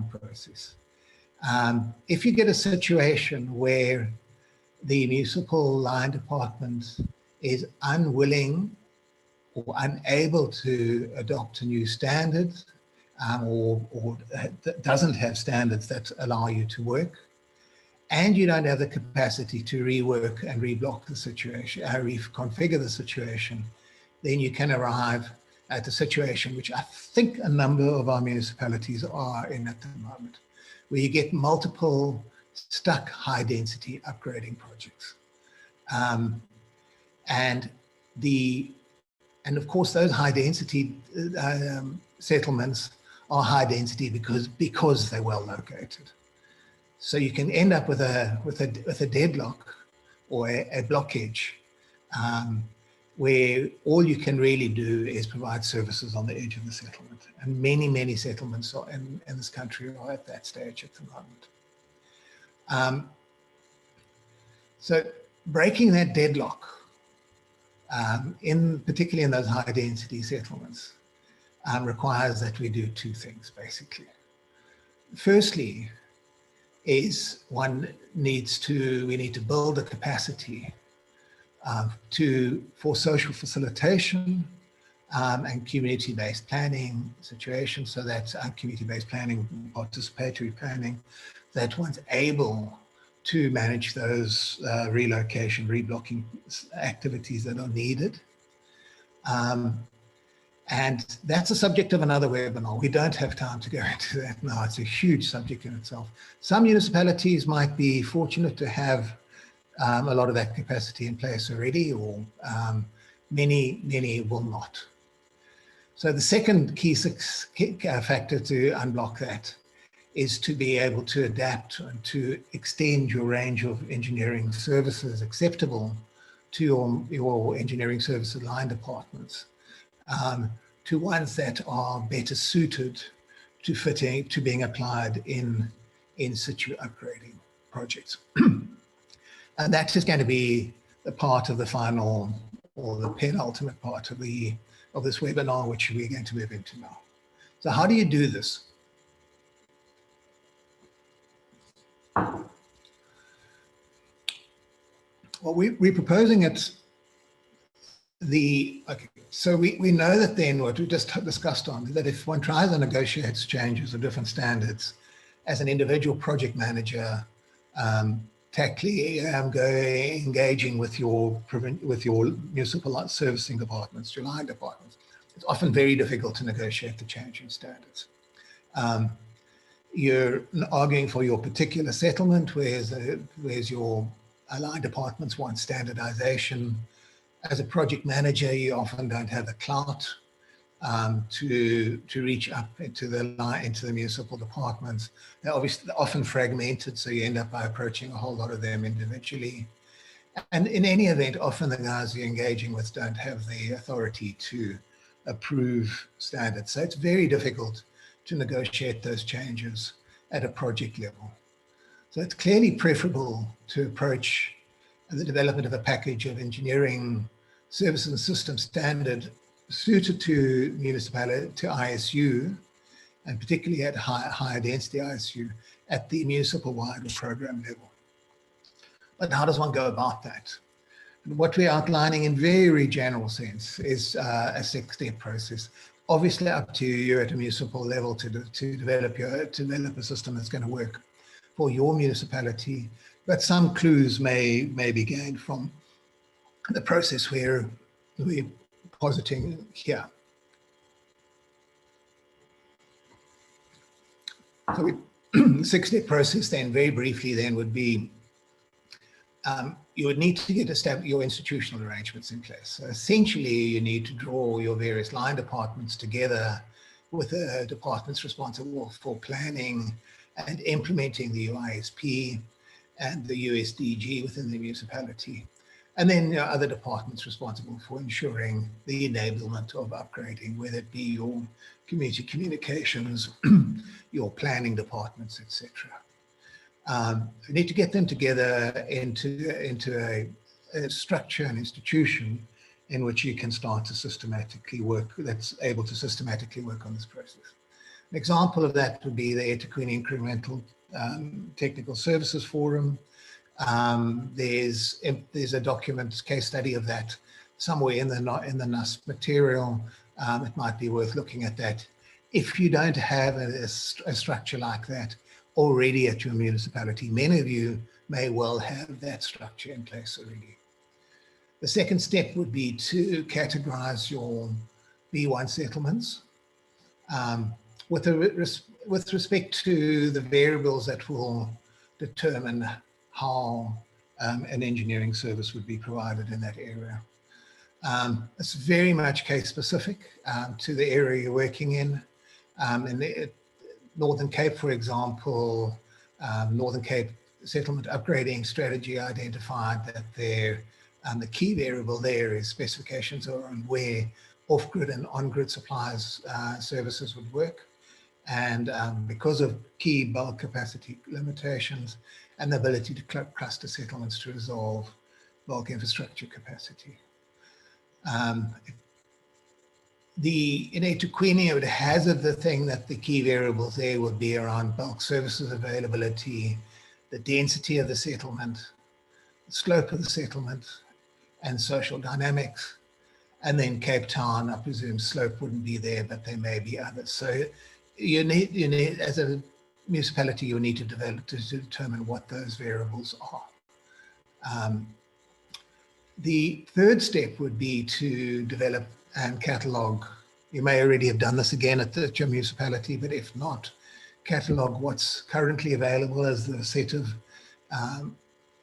process. If you get a situation where the municipal line department is unwilling or unable to adopt a new standard, or doesn't have standards that allow you to work, and you don't have the capacity to rework and reblock the situation, reconfigure the situation, then you can arrive at a situation which I think a number of our municipalities are in at the moment, where you get multiple stuck high density upgrading projects. And of course, those high density settlements are high density because they're well located. So you can end up with a deadlock or a blockage where all you can really do is provide services on the edge of the settlement. And many settlements are in this country are at that stage at the moment. So breaking that deadlock, particularly in those high density settlements, requires that we do two things, basically. Firstly, we need to build a capacity for social facilitation and community-based planning situations, so that community-based planning, participatory planning, that one's able to manage those relocation, reblocking activities that are needed. And that's a subject of another webinar. We don't have time to go into that now. It's a huge subject in itself. Some municipalities might be fortunate to have a lot of that capacity in place already, or many will not. So the second key factor to unblock that is to be able to adapt and to extend your range of engineering services acceptable to your engineering services line departments. To ones that are better suited to being applied in situ upgrading projects. And that is going to be the part of the final or the penultimate part of this webinar, which we're going to move into now. So how do you do this? Well, we're proposing it. So we know that then what we just discussed on, that if one tries and negotiates changes of different standards as an individual project manager, tactfully engaging with your municipal servicing departments, your line departments, it's often very difficult to negotiate the change in standards. You're arguing for your particular settlement, whereas your line departments want standardization. As a project manager, you often don't have the clout to reach up into the municipal departments. They're obviously often fragmented, so you end up by approaching a whole lot of them individually. And in any event, often the guys you're engaging with don't have the authority to approve standards. So it's very difficult to negotiate those changes at a project level. So it's clearly preferable to approach the development of a package of engineering services and system standard suited to municipality, to ISU, and particularly at higher density ISU at the municipal wide or program level. But how does one go about that? And what we're outlining in very general sense is a 6-step process. Obviously up to you at a municipal level to develop a system that's going to work for your municipality, but some clues may be gained from the process we're positing here. So the 6-step process then, very briefly then, would be you would need to get your institutional arrangements in place. So essentially, you need to draw your various line departments together with the departments responsible for planning and implementing the UISP and the USDG within the municipality. And then other departments responsible for ensuring the enablement of upgrading, whether it be your community communications, your planning departments, etc. You need to get them together into a structure, an institution in which you can start to systematically work, that's able to systematically work on this process. An example of that would be the eThekwini Incremental Technical Services Forum. There's a document, case study of that somewhere in the NUSP material. It might be worth looking at that. If you don't have a structure like that already at your municipality, many of you may well have that structure in place already. The second step would be to categorize your B1 settlements with respect to the variables that will determine how an engineering service would be provided in that area. It's very much case specific to the area you're working in. In the Northern Cape, for example, Northern Cape settlement upgrading strategy identified that the key variable there is specifications on where off-grid and on-grid supplies services would work. And because of key bulk capacity limitations and the ability to cluster settlements to resolve bulk infrastructure capacity. In eThekwini, it would hazard the thing that the key variables there would be around bulk services availability, the density of the settlement, the slope of the settlement, and social dynamics. And then Cape Town, I presume slope wouldn't be there, but there may be others. So you need as a municipality, you need to determine what those variables are. The third step would be to develop and catalogue. You may already have done this again at your municipality, but if not, catalogue what's currently available as the set of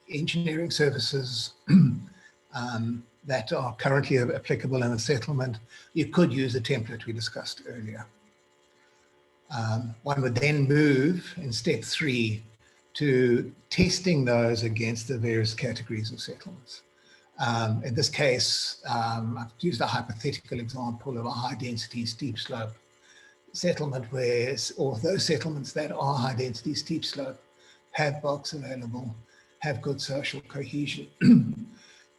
engineering services that are currently applicable in a settlement. You could use the template we discussed earlier. One would then move in step 3 to testing those against the various categories of settlements. In this case, I've used a hypothetical example of a high density steep slope settlement where, or those settlements that are high density steep slope have bulks available, have good social cohesion.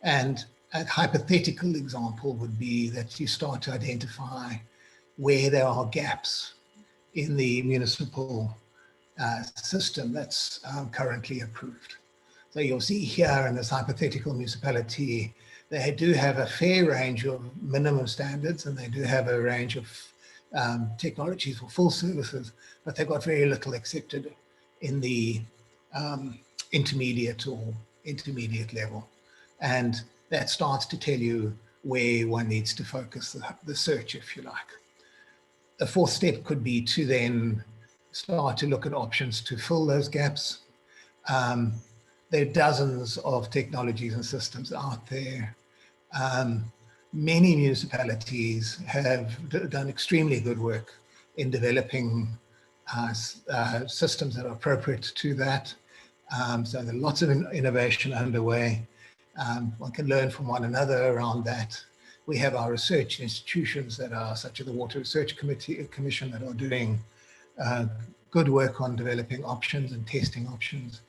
And a hypothetical example would be that you start to identify where there are gaps in the municipal system that's currently approved. So you'll see here in this hypothetical municipality, they do have a fair range of minimum standards and they do have a range of technologies for full services, but they've got very little accepted in the intermediate level. And that starts to tell you where one needs to focus the search, if you like. The fourth step could be to then start to look at options to fill those gaps. There are dozens of technologies and systems out there. Many municipalities have done extremely good work in developing systems that are appropriate to that. So there are lots of innovation underway. One can learn from one another around that. We have our research institutions that are, such as the Water Research Commission, that are doing good work on developing options and testing options.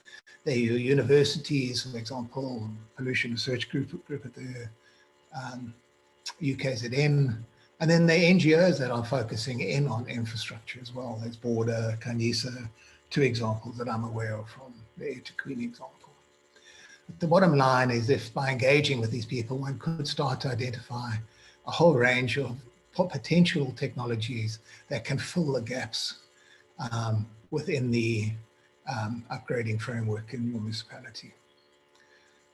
There are universities, for example, Pollution Research Group at the UKZN, And then the NGOs that are focusing in on infrastructure as well. There's Border, Kanisa, two examples that I'm aware of from the Air to Queen example. But the bottom line is, if by engaging with these people, one could start to identify a whole range of potential technologies that can fill the gaps within the upgrading framework in your municipality.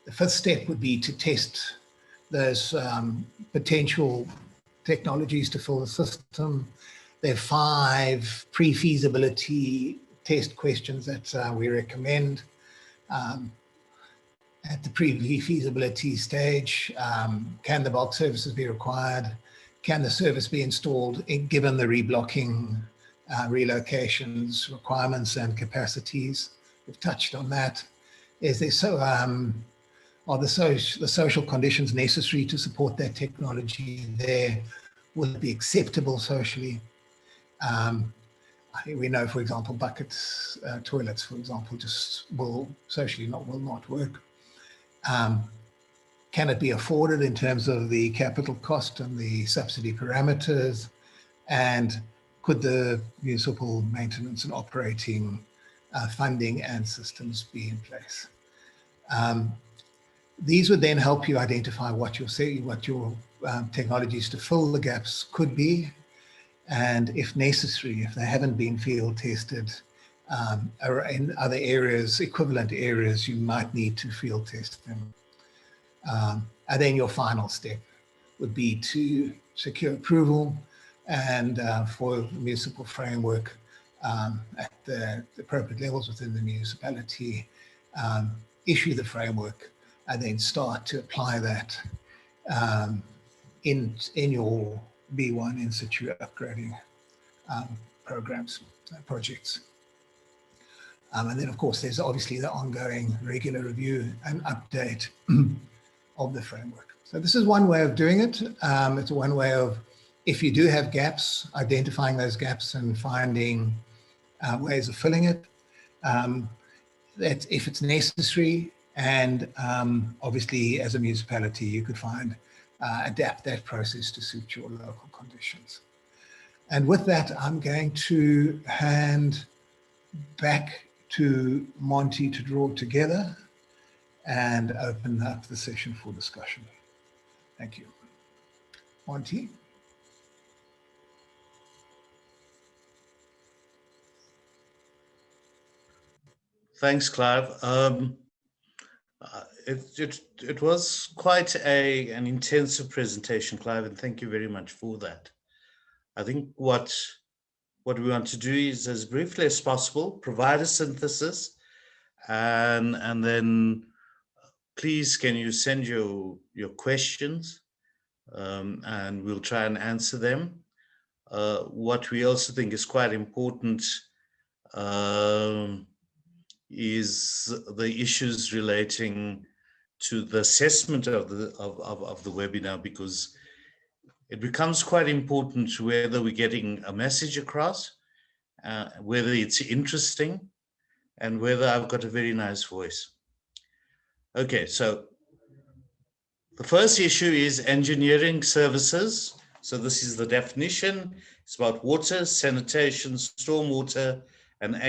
The fifth step would be to test those potential technologies to fill the system. There are 5 pre-feasibility test questions that we recommend. At the pre-feasibility stage, can the bulk services be required? Can the service be installed given the reblocking, relocations, requirements and capacities? We've touched on that. Is there are the social conditions necessary to support that technology there? Will it be acceptable socially? I think we know, for example, buckets, toilets, for example, just will not work. Can it be afforded in terms of the capital cost and the subsidy parameters? And could the municipal maintenance and operating funding and systems be in place? These would then help you identify what your technologies to fill the gaps could be, and if necessary, if they haven't been field tested in other areas, equivalent areas, you might need to field test them. And then your final step would be to secure approval and for the municipal framework at the appropriate levels within the municipality, issue the framework, and then start to apply that in your B1 in situ upgrading programs, projects. And then, of course, there's obviously the ongoing regular review and update of the framework. So this is one way of doing it. It's one way of, if you do have gaps, identifying those gaps and finding ways of filling it. That if it's necessary, and obviously as a municipality, you could adapt that process to suit your local conditions. And with that, I'm going to hand back to Monty to draw together and open up the session for discussion. Thank you. Monty? Thanks, Clive. It was quite an intensive presentation, Clive, and thank you very much for that. I think what we want to do is, as briefly as possible, provide a synthesis, and then please can you send your questions, and we'll try and answer them. What we also think is quite important is the issues relating to the assessment of the webinar, because it becomes quite important whether we're getting a message across, whether it's interesting, and whether I've got a very nice voice. Okay, so the first issue is engineering services. So this is the definition. It's about water, sanitation, stormwater, and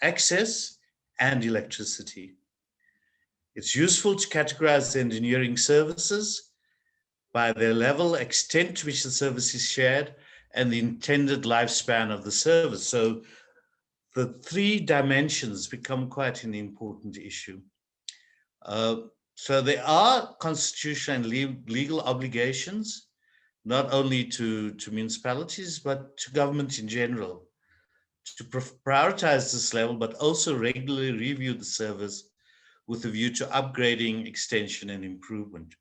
access, and electricity. It's useful to categorize the engineering services by their level, extent to which the service is shared, and the intended lifespan of the service. So the 3 dimensions become quite an important issue. So there are constitutional and legal obligations, not only to municipalities, but to government in general, to prioritize this level, but also regularly review the service with a view to upgrading, extension, and improvement.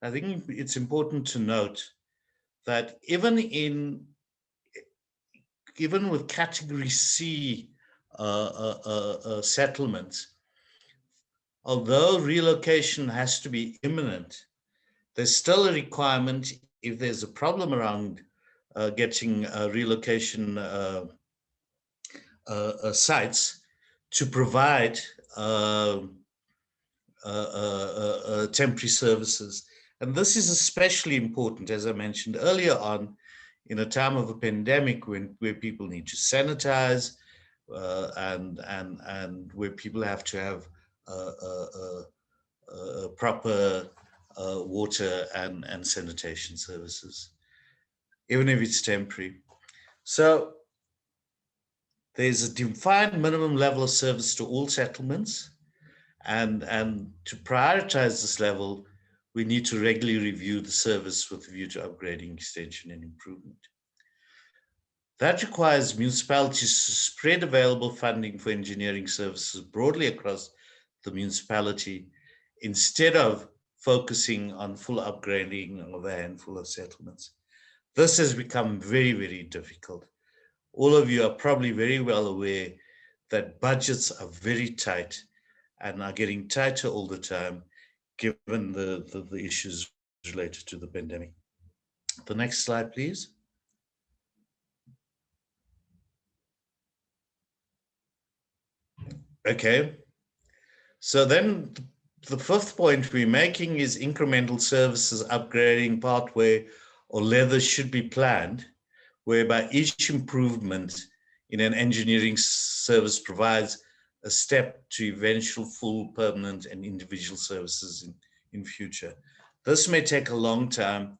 I think it's important to note that even with category C settlements, although relocation has to be imminent, there's still a requirement, if there's a problem around getting relocation sites, to provide temporary services. And this is especially important, as I mentioned earlier on, in a time of a pandemic where people need to sanitize and where people have to have proper water and sanitation services, even if it's temporary. So there's a defined minimum level of service to all settlements, and to prioritize this level, we need to regularly review the service with a view to upgrading, extension, and improvement. That requires municipalities to spread available funding for engineering services broadly across the municipality instead of focusing on full upgrading of a handful of settlements. This has become very, very difficult. All of you are probably very well aware that budgets are very tight and are getting tighter all the time, given the issues related to the pandemic. The next slide, please. Okay. So then the fifth point we're making is incremental services upgrading pathway or leather should be planned, whereby each improvement in an engineering service provides a step to eventual full, permanent, and individual services in future. This may take a long time,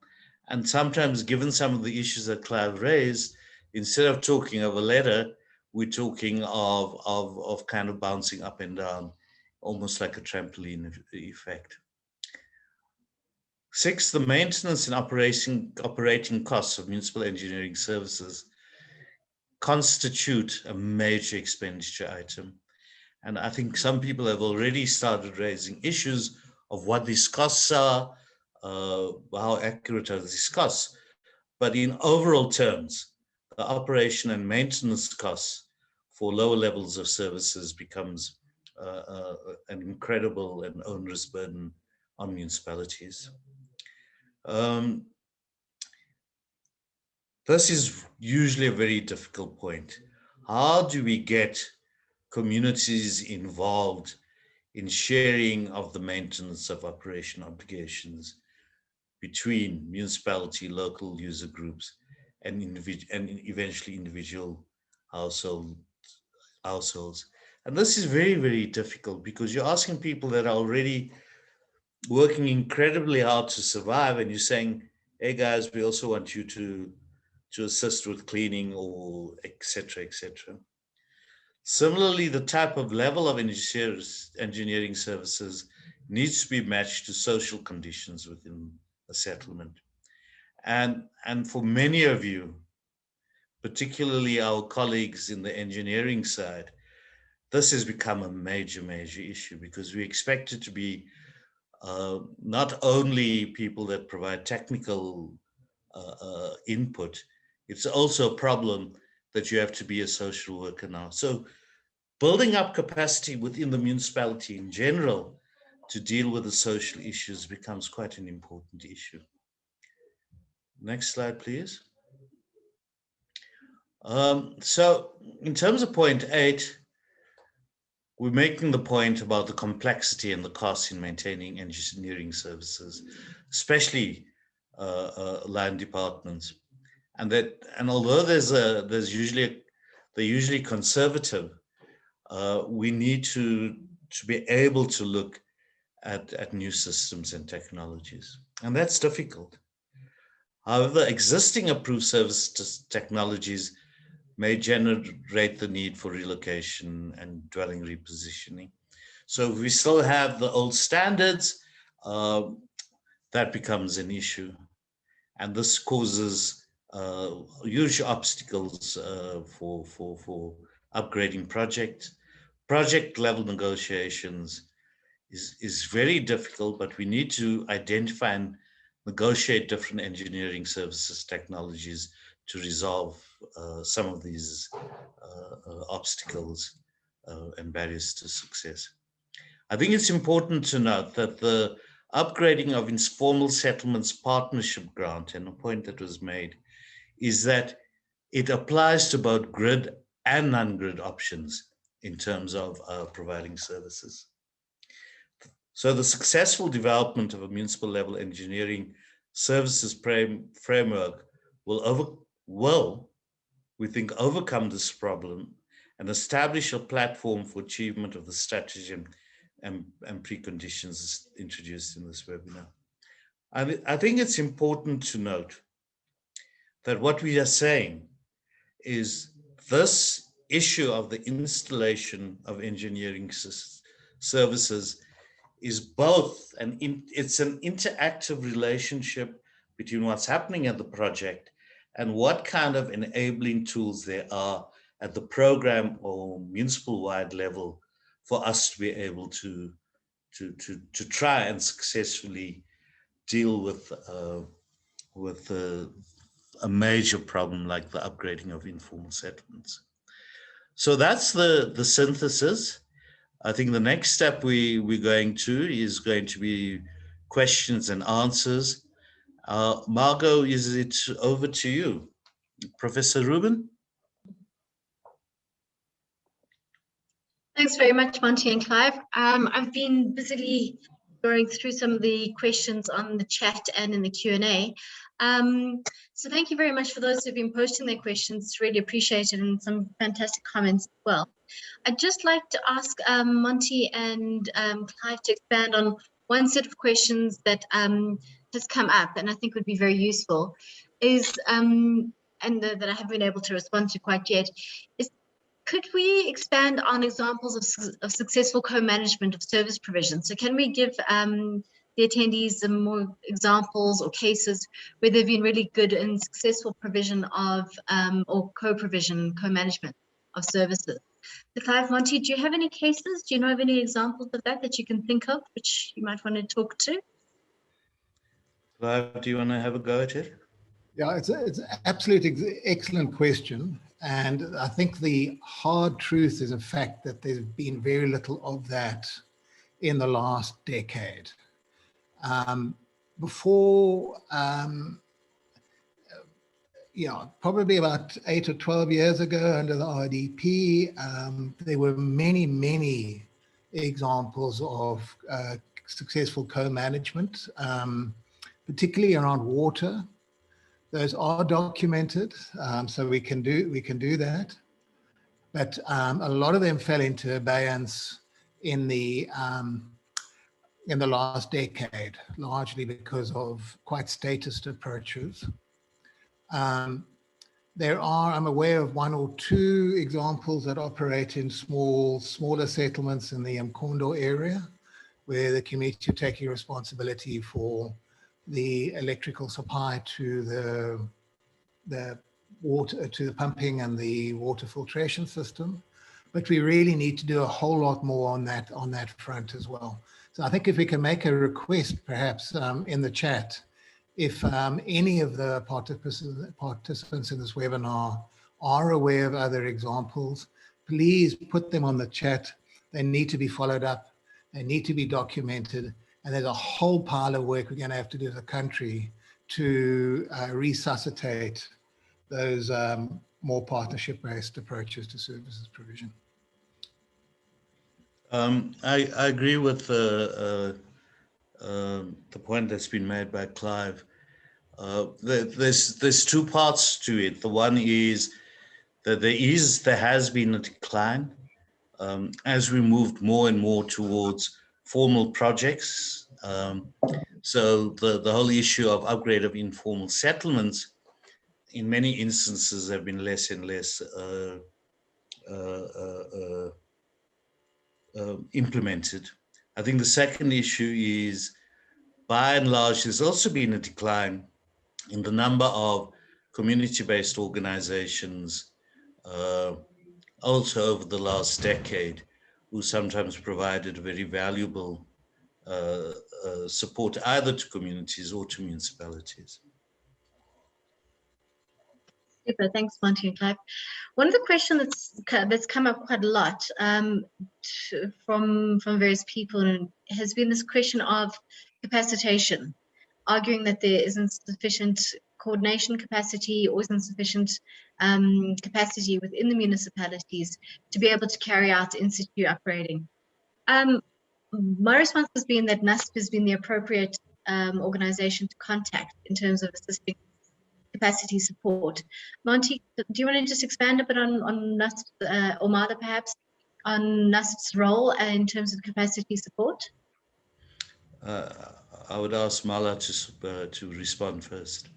and sometimes, given some of the issues that Clive raised, instead of talking of a ladder, we're talking of kind of bouncing up and down, almost like a trampoline effect. 6, the maintenance and operating costs of municipal engineering services constitute a major expenditure item. And I think some people have already started raising issues of what these costs are, how accurate are these costs. But in overall terms, the operation and maintenance costs for lower levels of services becomes an incredible and onerous burden on municipalities. This is usually a very difficult point. How do we get communities involved in sharing of the maintenance of operation obligations between municipality, local user groups, and eventually individual households? And this is very, very difficult because you're asking people that are already working incredibly hard to survive, and you're saying, hey guys, we also want you to assist with cleaning or et cetera, et cetera. Similarly, the type of level of engineering services needs to be matched to social conditions within a settlement. And for many of you, particularly our colleagues in the engineering side, this has become a major, major issue because we expect it to be not only people that provide technical input, it's also a problem that you have to be a social worker now. So building up capacity within the municipality in general to deal with the social issues becomes quite an important issue. Next slide, please. So in terms of point 8, we're making the point about the complexity and the costs in maintaining engineering services, especially land departments. And although they're usually conservative, we need to be able to look at new systems and technologies, and that's difficult. However, existing approved service technologies may generate the need for relocation and dwelling repositioning. So if we still have the old standards, that becomes an issue, and this causes huge obstacles for upgrading projects. Project level negotiations is very difficult, but we need to identify and negotiate different engineering services technologies to resolve some of these obstacles and barriers to success. I think it's important to note that the upgrading of informal settlements partnership grant, and a point that was made, is that it applies to both grid and non-grid options in terms of providing services. So the successful development of a municipal level engineering services framework will, we think, overcome this problem and establish a platform for achievement of the strategy and preconditions introduced in this webinar. I think it's important to note that what we are saying is this issue of the installation of engineering services is both it's an interactive relationship between what's happening at the project and what kind of enabling tools there are at the program or municipal wide level for us to be able to try and successfully deal with a major problem like the upgrading of informal settlements. So that's the synthesis. I think the next step we're going to is going to be questions and answers. Margot, is it over to you? Professor Rubin? Thanks very much, Monty and Clive. I've been busily going through some of the questions on the chat and in the Q&A. So thank you very much for those who've been posting their questions. It's really appreciated, and some fantastic comments as well. I'd just like to ask Monty and Clive to expand on one set of questions that has come up and I think would be very useful, is and that I haven't been able to respond to quite yet, is could we expand on examples of successful co-management of service provision? So can we give the attendees some more examples or cases where they've been really good in successful provision of or co-provision, co-management of services? So Clive, Monty, do you have any cases? Do you know of any examples of that you can think of, which you might want to talk to? Clive, do you want to have a go at it? Yeah, it's an absolutely excellent question. And I think the hard truth is, in fact, that there's been very little of that in the last decade. Probably about 8 or 12 years ago under the RDP, there were many examples of successful co-management, particularly around water. Those are documented, so we can do that. But a lot of them fell into abeyance in the last decade, largely because of quite statist approaches. I'm aware of 1 or 2 examples that operate in smaller settlements in the Mkondo area, where the community are taking responsibility for the electrical supply to the water, to the pumping and the water filtration system. But we really need to do a whole lot more on that front as well. So I think if we can make a request, perhaps in the chat, if any of the participants in this webinar are aware of other examples, please put them on the chat. They need to be followed up. They need to be documented. And there's a whole pile of work we're going to have to do as a country to resuscitate those more partnership-based approaches to services provision. I agree with the point that's been made by Clive. There's 2 parts to it. The one is that there has been a decline as we moved more and more towards formal projects. So the whole issue of upgrade of informal settlements, in many instances, have been less and less implemented. I think the second issue is, by and large, there's also been a decline in the number of community-based organizations also over the last decade, who sometimes provided very valuable support either to communities or to municipalities. Super, thanks, Monty and Clive. One of the questions that's come up quite a lot from various people has been this question of capacitation, arguing that there isn't sufficient coordination capacity or isn't sufficient capacity within the municipalities to be able to carry out in situ upgrading. my response has been that NUSP has been the appropriate organization to contact in terms of assisting capacity support. Monty, do you want to just expand a bit on NUSP, or Martha perhaps, on NUSP's role in terms of capacity support? I would ask Mala to respond first.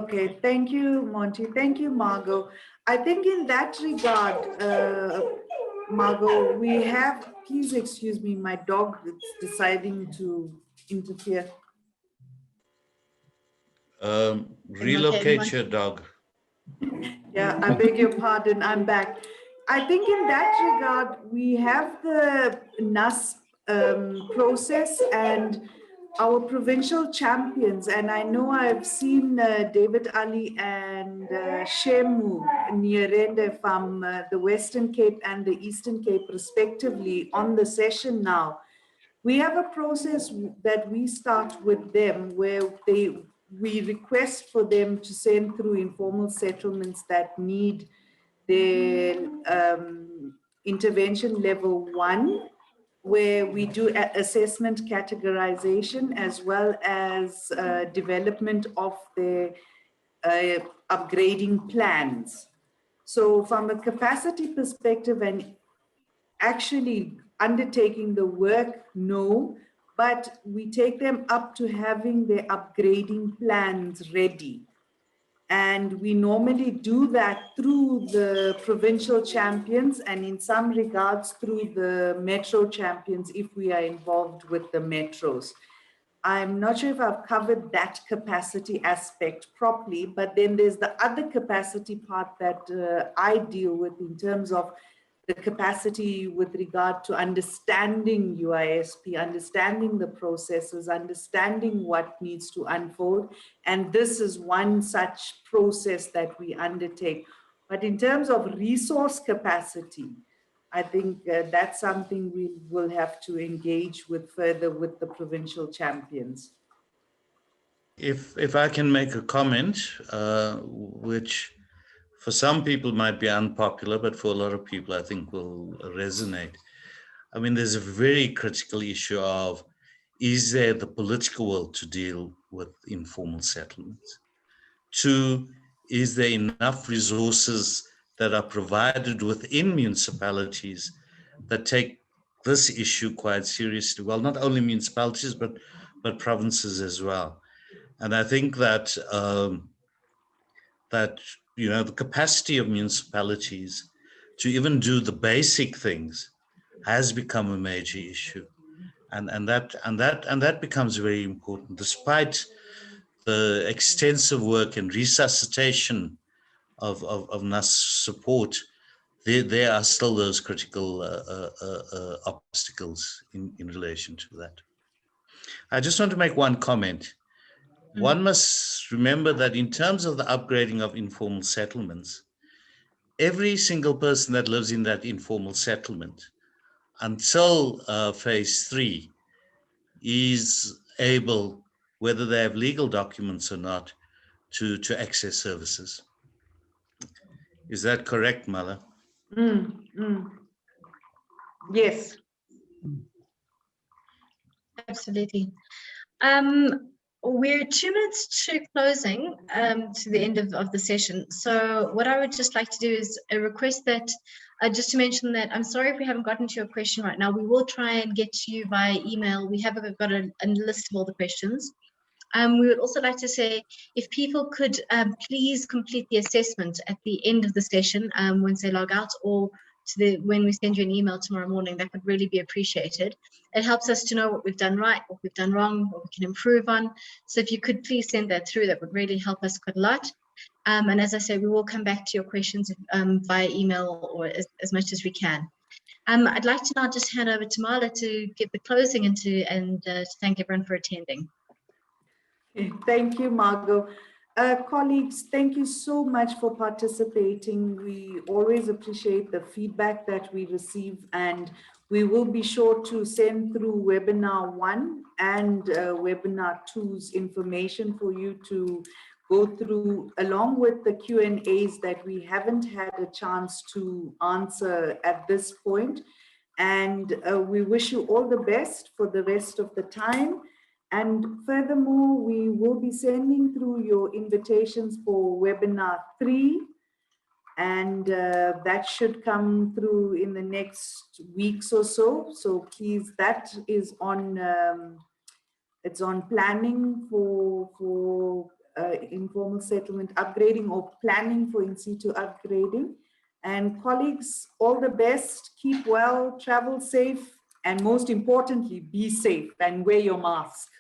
Okay, thank you, Monty. Thank you, Margot. I think in that regard, Margot, we have, please excuse me, my dog is deciding to interfere. Relocate your dog. Yeah, I beg your pardon, I'm back. I think in that regard, we have the NUSP process and our provincial champions. And I know I've seen David Ali and Shemu Nyerende from the Western Cape and the Eastern Cape respectively on the session now. We have a process that we start with them where we request for them to send through informal settlements that need their intervention level 1, where we do assessment categorization as well as development of the upgrading plans. So from a capacity perspective and actually undertaking the work, no, but we take them up to having their upgrading plans ready. And we normally do that through the provincial champions and in some regards through the metro champions if we are involved with the metros. I'm not sure if I've covered that capacity aspect properly, but then there's the other capacity part that I deal with in terms of the capacity with regard to understanding UISP, understanding the processes, understanding what needs to unfold. And this is one such process that we undertake. But in terms of resource capacity, I think that's something we will have to engage with further with the provincial champions. If I can make a comment, which for some people might be unpopular, but for a lot of people I think will resonate. I mean, there's a very critical issue of, is there the political will to deal with informal settlements? 2, is there enough resources that are provided within municipalities that take this issue quite seriously? Well, not only municipalities, but provinces as well. And I think that the capacity of municipalities to even do the basic things has become a major issue, and that becomes very important. Despite the extensive work and resuscitation of NUSP support, there are still those critical obstacles in relation to that. I just want to make one comment. One must remember that in terms of the upgrading of informal settlements, every single person that lives in that informal settlement until phase 3 is able, whether they have legal documents or not, to access services. Is that correct, Mala? Yes. Absolutely. We're 2 minutes to closing, to the end of the session. So what I would just like to do is a request that, just to mention that I'm sorry if we haven't gotten to your question right now. We will try and get to you via email. We have got a list of all the questions. We would also like to say, if people could please complete the assessment at the end of the session once they log out, or when we send you an email tomorrow morning, that would really be appreciated. It helps us to know what we've done right, what we've done wrong, what we can improve on. So if you could please send that through, that would really help us quite a lot. And as I say, we will come back to your questions via email or as much as we can. I'd like to now just hand over to Marla to give the closing and to thank everyone for attending. Thank you, Margot. Colleagues, thank you so much for participating. We always appreciate the feedback that we receive, and we will be sure to send through webinar 1 and webinar 2's information for you to go through, along with the Q&As that we haven't had a chance to answer at this point. And we wish you all the best for the rest of the time. And furthermore, we will be sending through your invitations for webinar 3. And that should come through in the next weeks or so. So please, that is on, it's on planning for informal settlement upgrading, or planning for in situ upgrading. And colleagues, all the best, keep well, travel safe, and most importantly, be safe and wear your mask.